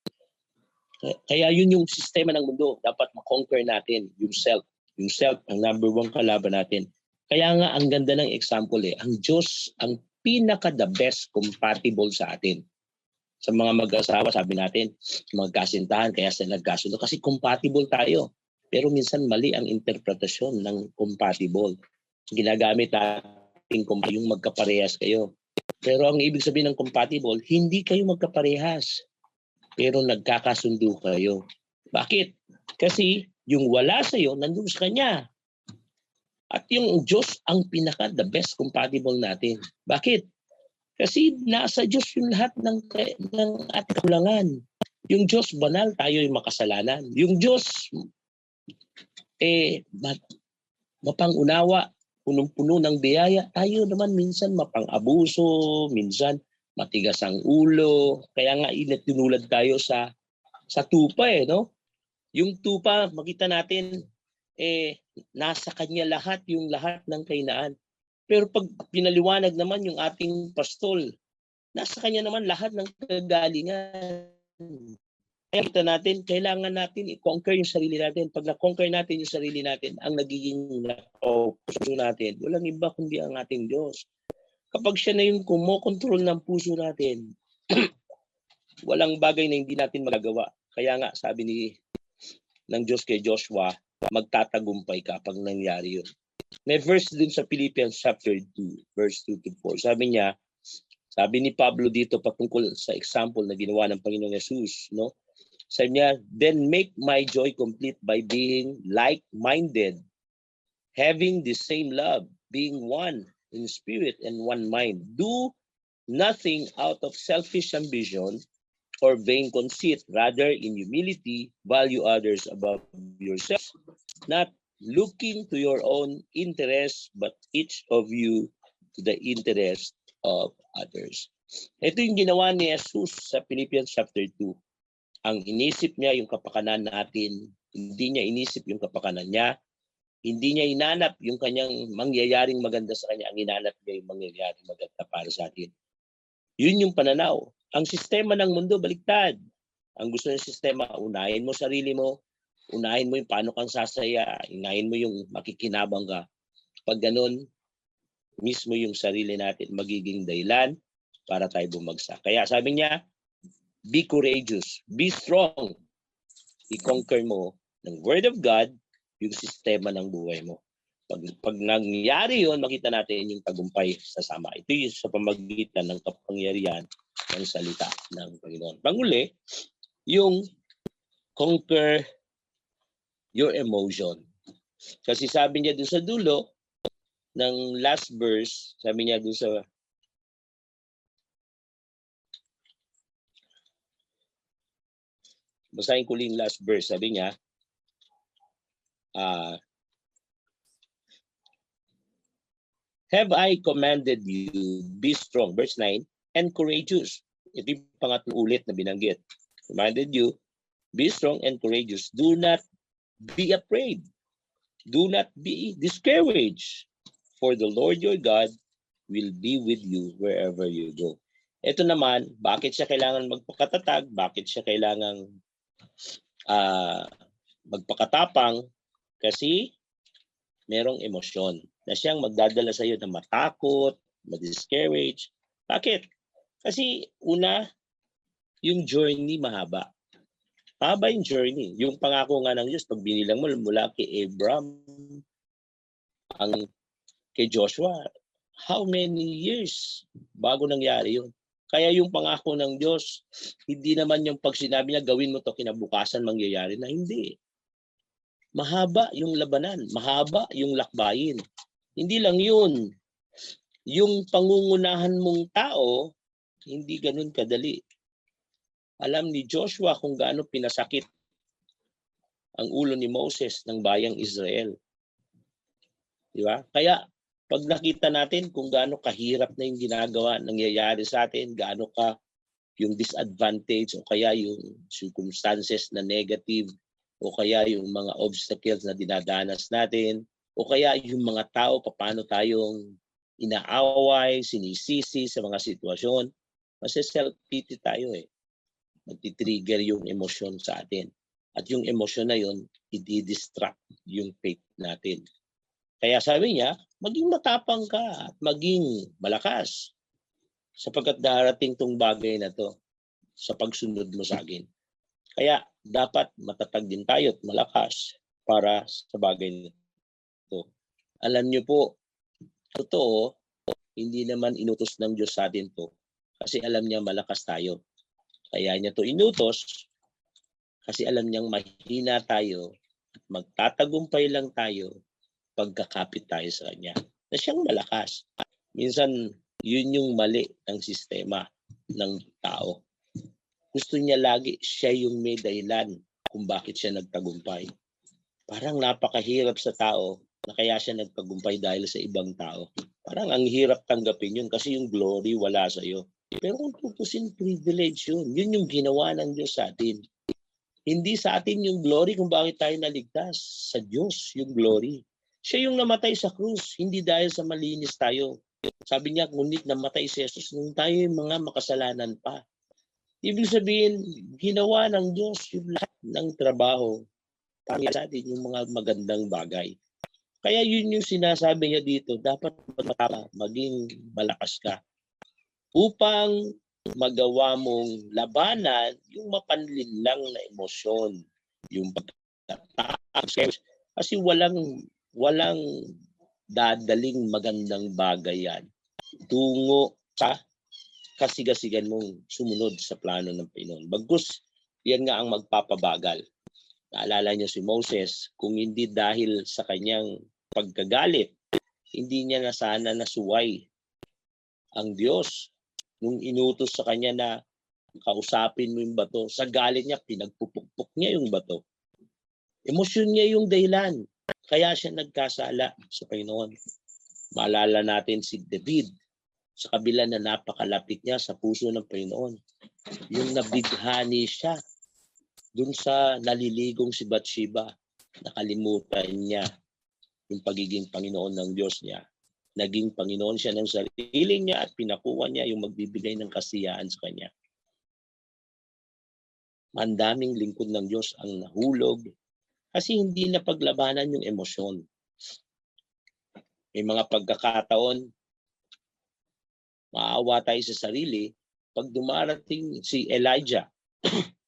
Kaya yun yung sistema ng mundo. Dapat makonquer natin yung self. Yung self, ang number one kalaban natin. Kaya nga, ang ganda ng example ang Diyos, ang pinaka-the best compatible sa atin. Sa mga mag-asawa, sabi natin, magkasintahan, kaya sila nagkasundo. Kasi compatible tayo. Pero minsan mali ang interpretasyon ng compatible. Ginagamit natin yung magkaparehas kayo. Pero ang ibig sabihin ng compatible, hindi kayo magkaparehas. Pero nagkakasundo kayo. Bakit? Kasi yung wala sa iyo, nandun sa Kanya. At yung Diyos ang pinaka-the best compatible natin. Bakit? Kasi nasa Diyos yung lahat ng ating kakulangan. Yung Diyos banal, tayo yung makasalanan. Yung Diyos mapangunawa, punong-puno ng biyaya. Tayo naman minsan mapang-abuso, minsan matigas ang ulo. Kaya nga tinulad tayo sa tupa no? Yung tupa, makita natin, nasa Kanya lahat, yung lahat ng kainaan. Pero pag pinaliwanag naman yung ating pastol, nasa Kanya naman lahat ng kagalingan. Kaya kita natin, kailangan natin i-conquer yung sarili natin. Pag na-conquer natin yung sarili natin, ang nagiging puso natin, walang iba kundi ang ating Diyos. Kapag siya na yung kumokontrol ng puso natin, walang bagay na hindi natin magagawa. Kaya nga, sabi ng Diyos kay Joshua, magtatagumpay ka pag nangyari yun. May verse din sa Philippians chapter 2, verse 2-4. Sabi ni Pablo dito patungkol sa example na ginawa ng Panginoong Jesus, no? Sabi niya, then make my joy complete by being like-minded, having the same love, being one in spirit and one mind. Do nothing out of selfish ambition or vain conceit, rather in humility, value others above yourself, not looking to your own interest, but each of you to the interest of others. Ito yung ginawa ni Jesus sa Philippians chapter 2. Ang inisip niya yung kapakanan natin, hindi niya inisip yung kapakanan niya, hindi niya inanap yung kanyang mangyayaring maganda sa kanya, ang inanap niya yung mangyayaring maganda para sa atin. Yun yung pananaw. Ang sistema ng mundo, baliktad. Ang gusto ng sistema, unahin mo sarili mo, unahin mo yung paano kang sasaya, unahin mo yung makikinabang ka. Pag ganun, mismo yung sarili natin magiging dahilan para tayo bumagsak. Kaya sabi niya, be courageous, be strong. I-conquer mo ng Word of God yung sistema ng buhay mo. Pag nangyari yun, makita natin yung tagumpay sa sama. Ito yung sa pamagitan ng kapangyarihan ng salita ng Panginoon. Panguli, yung conquer your emotion. Kasi sabi niya doon sa dulo ng last verse, sabi niya doon sa basahin ko yung last verse, sabi niya, have I commanded you, be strong, verse 9, and courageous. Ito yung pangatlong ulit na binanggit. Commanded you, be strong and courageous. Do not be afraid. Do not be discouraged. For the Lord your God will be with you wherever you go. Ito naman, bakit siya kailangan magpakatatag? Bakit siya kailangan magpakatapang? Kasi merong emosyon na siyang magdadala sa iyo na matakot, ma-discourage. Bakit? Kasi una, yung journey mahaba. Mahaba yung journey. Yung pangako nga ng Diyos, pag binilang mo mula kay Abraham, kay Joshua, how many years bago nangyari yun? Kaya yung pangako ng Diyos, hindi naman yung pag sinabi niya, gawin mo to kinabukasan mangyayari na, hindi. Mahaba yung labanan, mahaba yung lakbayin. Hindi lang yun. Yung pangungunahan mong tao, hindi ganun kadali. Alam ni Joshua kung gaano pinasakit ang ulo ni Moses ng bayang Israel. Di ba? Kaya pag nakita natin kung gaano kahirap na yung ginagawa, nangyayari sa atin, gaano ka yung disadvantage o kaya yung circumstances na negative o kaya yung mga obstacles na dinadanas natin o kaya yung mga tao, paano tayong inaaway, sinisisi sa mga sitwasyon, kasi self-pity tayo eh. Magti-trigger yung emosyon sa atin. At yung emosyon na yun, i-distract yung faith natin. Kaya sabi niya, maging matapang ka at maging malakas sapagkat darating tong bagay na to sa pagsunod mo sa akin. Kaya dapat matatag din tayo at malakas para sa bagay na to. Alam niyo po, totoo, hindi naman inutos ng Diyos sa atin to kasi alam niya malakas tayo. Kaya niya to inutos kasi alam niyang mahina tayo at magtatagumpay lang tayo pagkakapit tayo sa kanya. Na siyang malakas. Minsan, yun yung mali ng sistema ng tao. Gusto niya lagi siya yung may dahilan kung bakit siya nagtagumpay. Parang napakahirap sa tao na kaya siya nagtagumpay dahil sa ibang tao. Parang ang hirap tanggapin yun kasi yung glory wala sa iyo. Pero kung tutusin, privilege yun. Yun yung ginawa ng Diyos sa atin. Hindi sa atin yung glory kung bakit tayo naligtas. Sa Diyos yung glory. Siya yung namatay sa krus, hindi dahil sa malinis tayo. Sabi niya, ngunit namatay si Jesus nung tayo yung mga makasalanan pa. Ibig sabihin, ginawa ng Diyos yung lahat ng trabaho para sa atin yung mga magandang bagay. Kaya yun yung sinasabi niya dito, dapat maging malakas ka upang magawa mong labanan yung mapanlinlang na emosyon, yung pagkatapos. Kasi walang dadaling magandang bagay yan tungo sa kasigasigan mong sumunod sa plano ng Panginoon. Bagkus, yan nga ang magpapabagal. Naalala niyo si Moses, kung hindi dahil sa kanyang pagkagalit, hindi niya na sana nasuway ang Diyos nung inutos sa kanya na kausapin mo yung bato. Sa galit niya, pinagpupukpok niya yung bato. Emosyon niya yung dahilan. Kaya siya nagkasala sa Panginoon. Maalala natin si David sa kabila na napakalapit niya sa puso ng Panginoon. Yung nabighani siya dun sa naliligong si Bathsheba. Nakalimutan niya yung pagiging Panginoon ng Diyos niya. Naging Panginoon siya ng sarili niya at pinakuha niya yung magbibigay ng kasiyahan sa kanya. Mandaming lingkod ng Diyos ang nahulog kasi hindi na paglabanan yung emosyon. May mga pagkakataon, maawa tayo sa sarili pag dumarating si Elijah.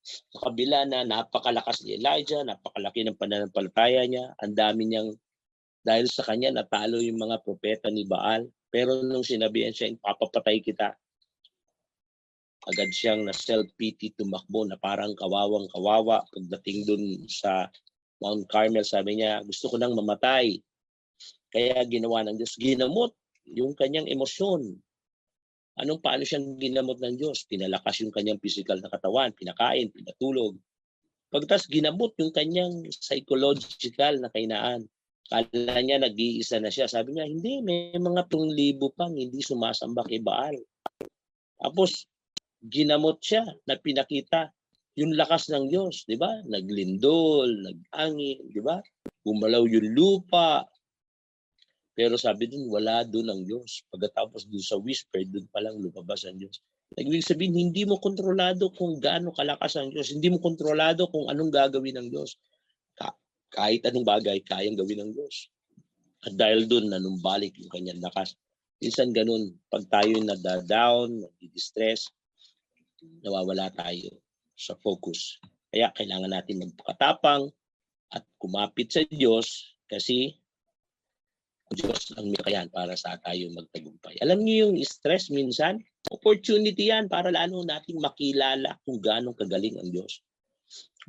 Sa kabila na napakalakas ni Elijah, napakalaki ng pananampalataya niya, ang dami niyang, dahil sa kanya natalo yung mga propeta ni Baal. Pero nung sinabihan siya, papapatay kita, agad siyang na self-pity, tumakbo na parang kawawang-kawawa. Pagdating dun sa Mount Carmel, sabi niya, gusto ko nang mamatay. Kaya ginawa ng Diyos, ginamot yung kanyang emosyon. Paano siyang ginamot ng Diyos? Pinalakas yung kanyang physical na katawan, pinakain, pinatulog. Pagtas ginamot yung kanyang psychological na kainaan. Kala niya nag-iisa na siya. Sabi niya, hindi, may mga 3,000 pang hindi sumasamba kay Baal. Tapos, ginamot siya na pinakita yung lakas ng Diyos, di ba? Naglindol, nag-angin, di ba? Gumalaw yung lupa. Pero sabi dun, wala dun ang Diyos. Pagkatapos dun sa whisper, dun palang lumabas ang Diyos. Ibig sabihin, hindi mo kontrolado kung gaano kalakas ang Diyos. Hindi mo kontrolado kung anong gagawin ng Diyos. Kahit anong bagay, kayang gawin ng Diyos. At dahil dun, nanumbalik yung kanyang lakas. Minsan ganun, pag tayo nada-down, nadi-distress, nawawala tayo sa focus. Kaya kailangan natin magpakatapang at kumapit sa Diyos kasi Diyos ang may kakayahan para sa tayo magtagumpay. Alam niyo yung stress minsan, opportunity yan para lalo nating makilala kung gaano kagaling ang Diyos.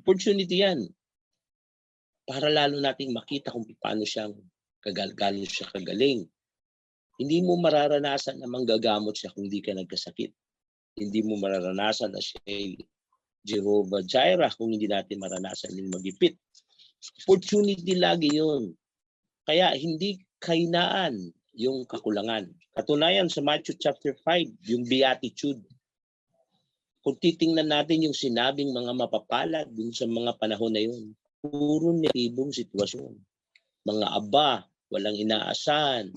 Opportunity yan para lalo nating makita kung paano gaano siya kagaling. Hindi mo mararanasan na manggagamot siya kung hindi ka nagkasakit. Hindi mo mararanasan na siya Jehovah Jireh kung hindi natin maranasan yung magipit. Opportunity lagi yun. Kaya hindi kainaan yung kakulangan. Katunayan sa Matthew chapter 5, yung beatitude. Kung titingnan natin yung sinabing mga mapapalad dun sa mga panahon na yun, puro negatibong sitwasyon. Mga aba, walang inaasahan,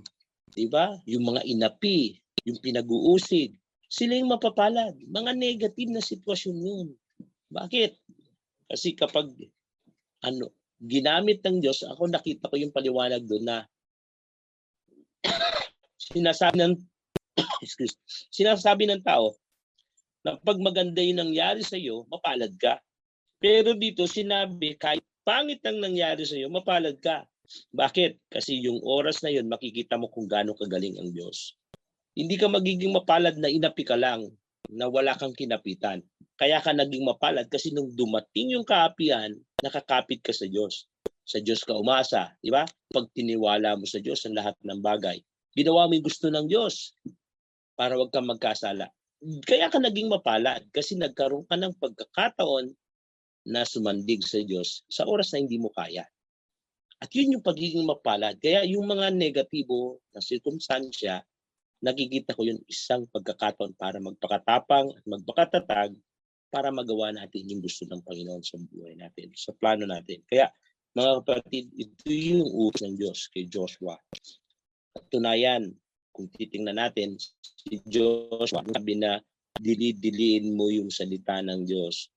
di ba? Yung mga inapi, yung pinag-uusig, sila yung mapapalad. Mga negative na sitwasyon yun. Bakit? Kasi kapag ginamit ng Diyos, ako nakita ko yung paliwanag doon na sinasabi ng tao na pag maganda yung nangyari sa iyo, mapalad ka. Pero dito sinabi, kahit pangit ang nangyari sa iyo, mapalad ka. Bakit? Kasi yung oras na yun, makikita mo kung gaano kagaling ang Diyos. Hindi ka magiging mapalad na inapi ka lang, na wala kang kinapitan. Kaya ka naging mapalad kasi nung dumating yung kaapian, nakakapit ka sa Diyos. Sa Diyos ka umasa, di ba? Pag tiniwala mo sa Diyos ang lahat ng bagay, ginawa mo yung gusto ng Diyos para wag kang magkasala. Kaya ka naging mapalad kasi nagkaroon ka ng pagkakataon na sumandig sa Diyos sa oras na hindi mo kaya. At yun yung pagiging mapalad. Kaya yung mga negatibo na sirkumstansya, nakikita ko yun isang pagkakataon para magpakatapang at magpakatatag para magawa natin yung gusto ng Panginoon sa buhay natin, sa plano natin. Kaya mga kapatid, ito yung utos ng Diyos kay Joshua. At tunayan, kung titingnan natin, si Joshua, sabi na dili-diliin mo yung salita ng Diyos.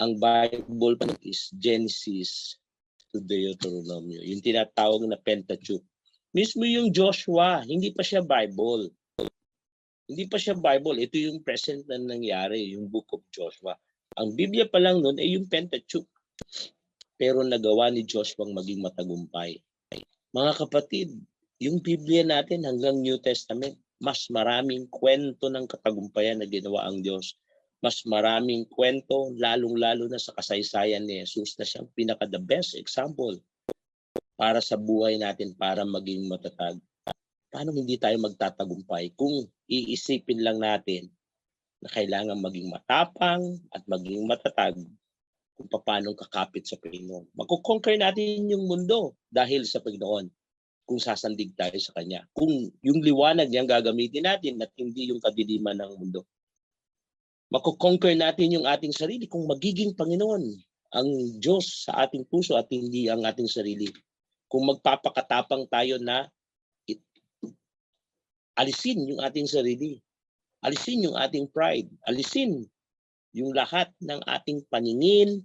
Ang Bible pa is Genesis to Deuteronomy. Yung tinatawag na Pentateuch. Mismo yung Joshua, hindi pa siya Bible. Hindi pa siya Bible. Ito yung present na nangyari, yung Book of Joshua. Ang Biblia pa lang nun ay yung Pentateuch. Pero nagawa ni Joshua maging matagumpay. Mga kapatid, yung Biblia natin hanggang New Testament, mas maraming kwento ng katagumpayan na ginawa ang Diyos. Mas maraming kwento, lalong-lalo na sa kasaysayan ni Jesus na siyang pinaka-the best example para sa buhay natin para maging matatag. Paano hindi tayo magtatagumpay kung iisipin lang natin na kailangan maging matapang at maging matatag kung paano kakapit sa Panginoon. Makukonquer natin yung mundo dahil sa Panginoon kung sasandig tayo sa Kanya. Kung yung liwanag niyang gagamitin natin at hindi yung kadiliman ng mundo. Makukonquer natin yung ating sarili kung magiging Panginoon ang Diyos sa ating puso at hindi ang ating sarili. Kung magpapakatapang tayo na alisin yung ating sarili, alisin yung ating pride, alisin yung lahat ng ating paningin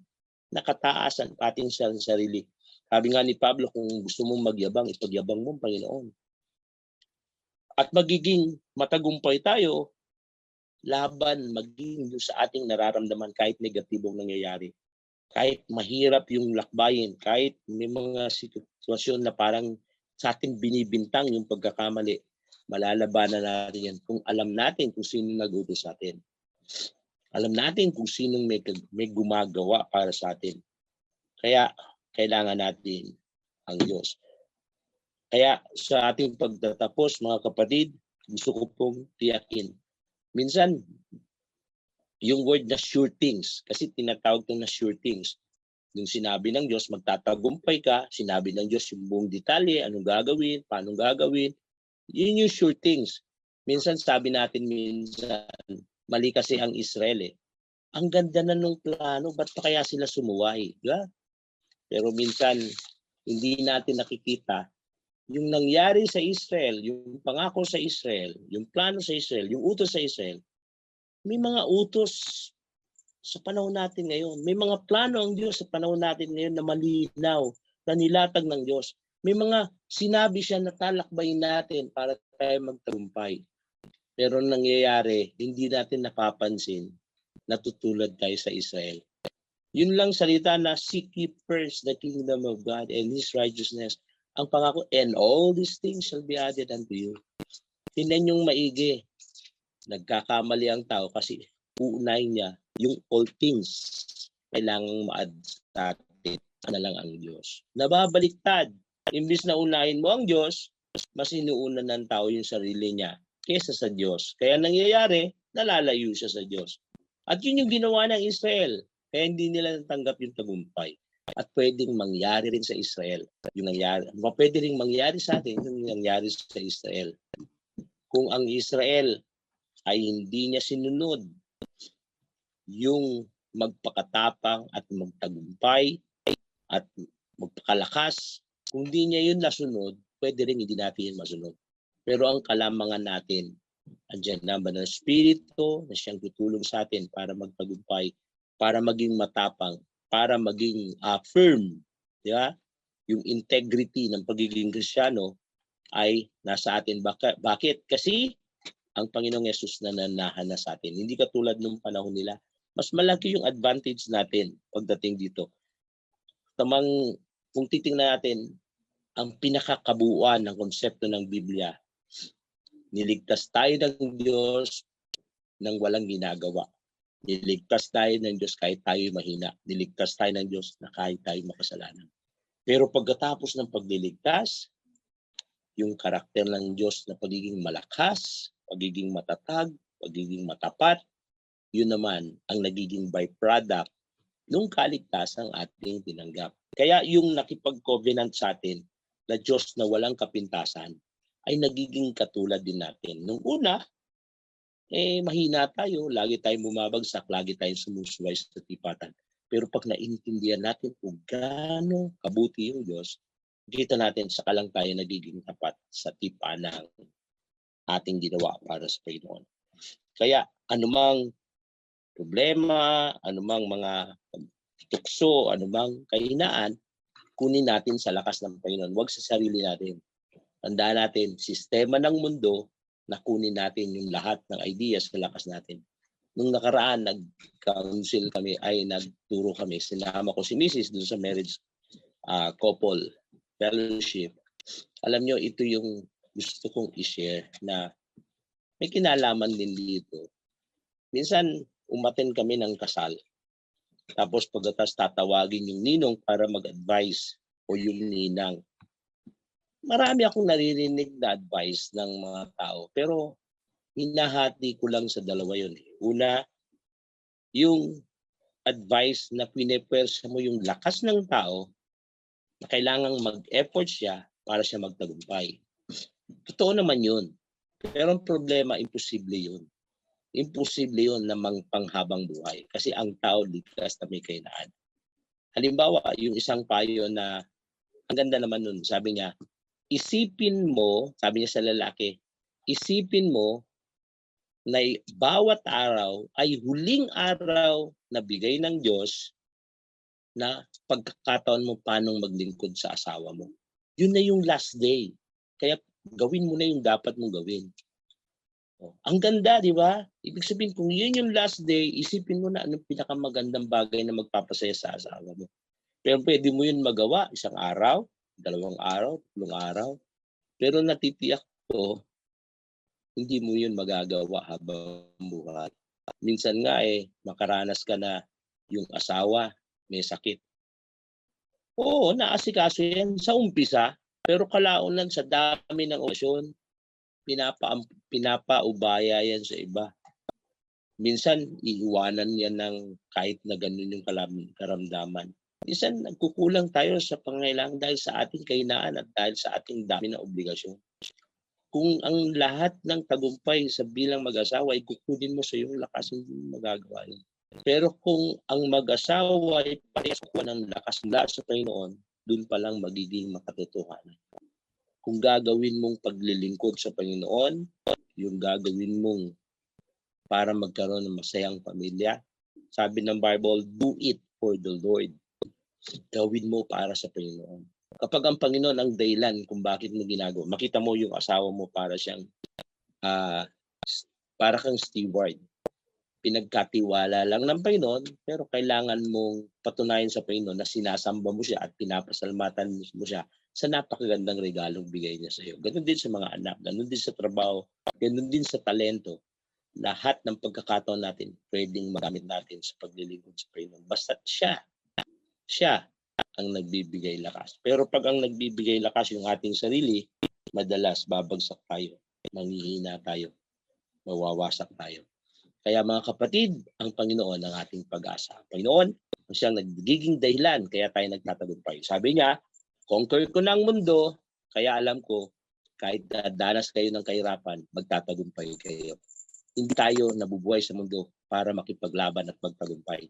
na kataasan ating sarili. Sabi nga ni Pablo, kung gusto mong magyabang, ipagyabang mo ang Panginoon. At magiging matagumpay tayo laban maging sa ating nararamdaman kahit negatibong nangyayari. Kahit mahirap yung lakbayin, kahit may mga sitwasyon na parang sa ating binibintang yung pagkakamali, malalabanan natin yan kung alam natin kung sino nag-utos sa atin. Alam natin kung sinong may gumagawa para sa atin. Kaya kailangan natin ang Diyos. Kaya sa ating pagtatapos, mga kapatid, gusto ko pong tiyakin. Minsan, yung word na sure things, kasi tinatawag ito na sure things. Yung sinabi ng Diyos, magtatagumpay ka, sinabi ng Diyos yung buong detalye, anong gagawin, paano gagawin, yun yung sure things. Minsan sabi natin, mali kasi ang Israel eh. Ang ganda na nung plano, ba't pa kaya sila sumuway? Diba? Pero minsan, hindi natin nakikita yung nangyari sa Israel, yung pangako sa Israel, yung plano sa Israel, yung utos sa Israel. May mga utos sa panahon natin ngayon. May mga plano ang Diyos sa panahon natin ngayon na malinaw, na nilatag ng Diyos. May mga sinabi siya na talakbayin natin para tayo magtagumpay. Pero nangyayari, hindi natin napapansin, natutulad tayo sa Israel. Yun lang salita na seek ye first the kingdom of God and His righteousness. Ang pangako, and all these things shall be added unto you. Tingnan yung maigi. Nagkakamali ang tao kasi uunahin niya yung all things kailangang ma-add sa atin na lang ang Diyos. Nababaliktad. Imbis na unahin mo ang Diyos, mas inuuna ng tao yung sarili niya kaysa sa Diyos. Kaya nangyayari, nalalayo siya sa Diyos. At yun yung ginawa ng Israel. Kaya hindi nila natanggap yung tagumpay. At pwedeng mangyari rin sa Israel. Yung nangyari, pwede rin mangyari sa atin yung nangyari sa Israel. Kung ang Israel ay hindi niya sinunod yung magpakatapang at magtagumpay at magpakalakas, kung di niya yun nasunod, pwede rin hindi natin yun masunod. Pero ang kalamangan natin, andyan na ba ng Espiritu na siyang tutulong sa atin para magtagumpay, para maging matapang, para maging firm, di ba? Yung integrity ng pagiging Kristiyano ay nasa atin. Bakit? Kasi ang Panginoong Yesus na nanahan na sa atin. Hindi katulad nung panahon nila. Mas malaki yung advantage natin pagdating dito. Tamang, kung titingnan natin, ang pinakakabuuan ng konsepto ng Biblia, niligtas tayo ng Diyos nang walang ginagawa. Niligtas tayo ng Diyos kahit tayo mahina. Niligtas tayo ng Diyos na kahit tayo makasalanan. Pero pagkatapos ng pagliligtas, yung karakter ng Diyos na pagiging malakas, pagiging matatag, pagiging matapat, yun naman ang nagiging byproduct nung kaligtasang ating tinanggap. Kaya yung nakipag-covenant sa atin na Diyos na walang kapintasan ay nagiging katulad din natin. Nung una, mahina tayo, lagi tayong bumabagsak, lagi tayong sumusuway sa tipatan. Pero pag naintindihan natin kung gaano kabuti yung Diyos, kita natin saka lang tayo nagiging tapat sa tipa ng ating ginawa para sa Panginoon. Kaya anumang problema, anumang mga tukso, anumang kahinaan, kunin natin sa lakas ng Panginoon. Huwag sa sarili natin. Tandaan natin, sistema ng mundo, na kunin natin yung lahat ng ideas sa lakas natin. Nung nakaraan, nag-counsel kami, nagturo kami. Sinama ko si Mrs. doon sa marriage couple fellowship. Alam nyo, ito yung gusto kong i-share na may kinalaman din dito. Minsan, umaten kami ng kasal. Tapos pagkatas tatawagin yung ninong para mag-advise o yung ninang. Marami akong naririnig na advice ng mga tao. Pero hinahati ko lang sa dalawa yun. Una, yung advice na pinepwersa mo yung lakas ng tao na kailangang mag-effort siya para siya magtagumpay. Totoo naman yun. Pero ang problema, imposible yun. Imposible yun na panghabang buhay. Kasi ang tao likas na may kahinaan. Halimbawa, yung isang payo na ang ganda naman nun, sabi niya, isipin mo, sabi niya sa lalaki, isipin mo na bawat araw ay huling araw na bigay ng Diyos na pagkakataon mo paano maglingkod sa asawa mo. Yun na yung last day. Kaya gawin mo na yung dapat mong gawin. Ang ganda, di ba? Ibig sabihin, kung yun yung last day, isipin mo na anong pinakamagandang bagay na magpapasaya sa asawa mo. Pero pwede mo yun magawa isang araw, 2 araw, 3 araw. Pero natitiyak ko, hindi mo yun magagawa habang buhay. minsan nga makaranas ka na yung asawa may sakit. Oo, naasikaso yan sa umpisa, pero kalaunan sa dami ng okasyon, pinapaubaya yan sa iba. Minsan, iiwanan yan ng kahit na ganun yung karamdaman. Minsan, nagkukulang tayo sa pangailangan dahil sa ating kahinaan at dahil sa ating dami na obligasyon. Kung ang lahat ng tagumpay sa bilang mag-asawa ay kukunin mo sa iyong lakas, hindi mo magagawa yun. Pero kung ang mag-asawa ay parehas ng lakas mula sa Panginoon, dun pa lang magiging makatotohanan. Kung gagawin mong paglilingkod sa Panginoon, yung gagawin mong para magkaroon ng masayang pamilya, sabi ng Bible, do it for the Lord. Gawin mo para sa Panginoon. Kapag ang Panginoon ang dahilan kung bakit mo ginagawa, makita mo yung asawa mo para siyang para kang steward. Pinagkatiwala lang ng Panginoon, pero kailangan mong patunayan sa Panginoon na sinasamba mo siya at pinapasalamatan mo siya sa napakagandang regalong bigay niya sa iyo. Ganun din sa mga anak, ganun din sa trabaho, ganun din sa talento. Lahat ng pagkakataon natin pwedeng magamit natin sa paglilingkod sa Panginoon. Basta siya ang nagbibigay lakas. Pero pag ang nagbibigay lakas yung ating sarili, madalas babagsak tayo, manghihina tayo, mawawasak tayo. Kaya mga kapatid, ang Panginoon ang ating pag-asa. Panginoon, ang siyang nagiging dahilan kaya tayo nagtatagumpay. Sabi niya, conquer ko ng mundo, kaya alam ko, kahit danas kayo ng kahirapan, magtatagumpay kayo. Hindi tayo nabubuhay sa mundo para makipaglaban at magtagumpay.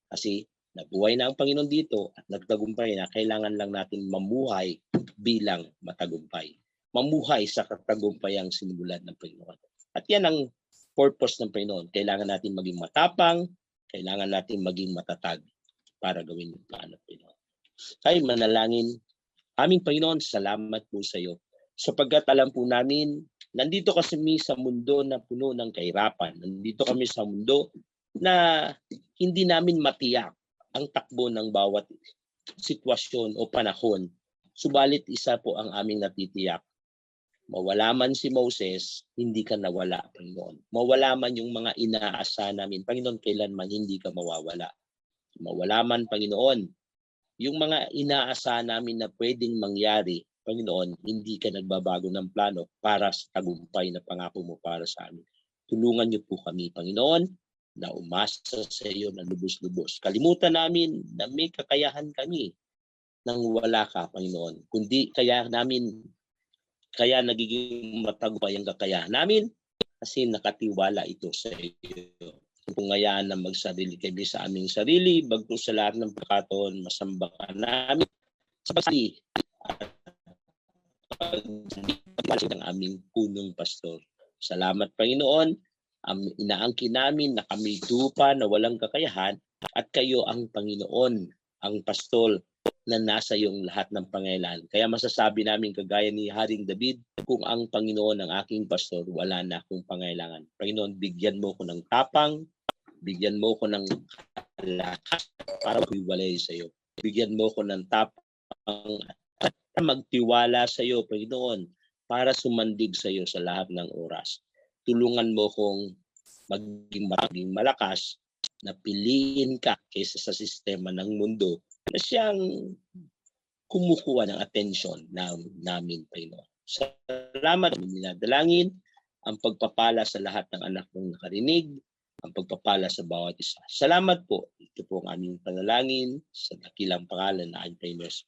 Kasi nabuhay na ang Panginoon dito at nagtagumpay na, kailangan lang natin mamuhay bilang matagumpay. Mamuhay sa katagumpayang sinimulan ng Panginoon. At yan ang purpose ng Panginoon. Kailangan natin maging matapang, kailangan natin maging matatag para gawin yung plano ng Panginoon. Kaya manalangin, aming Panginoon, salamat po sa iyo. Sapagkat alam po namin, nandito kami sa mundo na puno ng kahirapan. Nandito kami sa mundo na hindi namin matiyak ang takbo ng bawat sitwasyon o panahon. Subalit isa po ang aming natitiyak. Mawala man si Moses, hindi ka nawala, Panginoon. Mawala man yung mga inaasa namin, Panginoon, kailanman hindi ka mawawala. Mawala man, Panginoon, yung mga inaasa namin na pwedeng mangyari, Panginoon, hindi ka nagbabago ng plano para sa tagumpay na pangako mo para sa amin. Tulungan niyo po kami, Panginoon, na umasa sa iyo na lubos-lubos. Kalimutan namin na may kakayahan kami nang wala ka, Panginoon. Kundi kaya nagiging matagumpay ang kakayahan namin kasi nakatiwala ito sa iyo. Kung ngayaan na magsarili kami sa aming sarili, bagkus sa lahat ng pagkakataon, masamba ka namin sa pagsali at ng aming punong pastor. Salamat, Panginoon. Inaangkin namin na kami tupa na walang kakayahan at kayo ang Panginoon, ang pastol na nasa iyong lahat ng pangailangan. Kaya masasabi namin kagaya ni Haring David, kung ang Panginoon ang aking pastor, wala na akong pangailangan. Panginoon, bigyan mo ko ng tapang, bigyan mo ko ng lakas para maghiwalay sa iyo. Bigyan mo ko ng tapang at magtiwala sa iyo, Panginoon, para sumandig sa iyo sa lahat ng oras. Tulungan mo kong maging malakas na piliin ka kaysa sa sistema ng mundo na siyang kumukuha ng atensyon namin, Panginoon. Salamat, minadalangin ang pagpapala sa lahat ng anak mong nakarinig, ang pagpapala sa bawat isa. Salamat po. Ito po ang aming panalangin sa dakilang pangalan na Panginoon.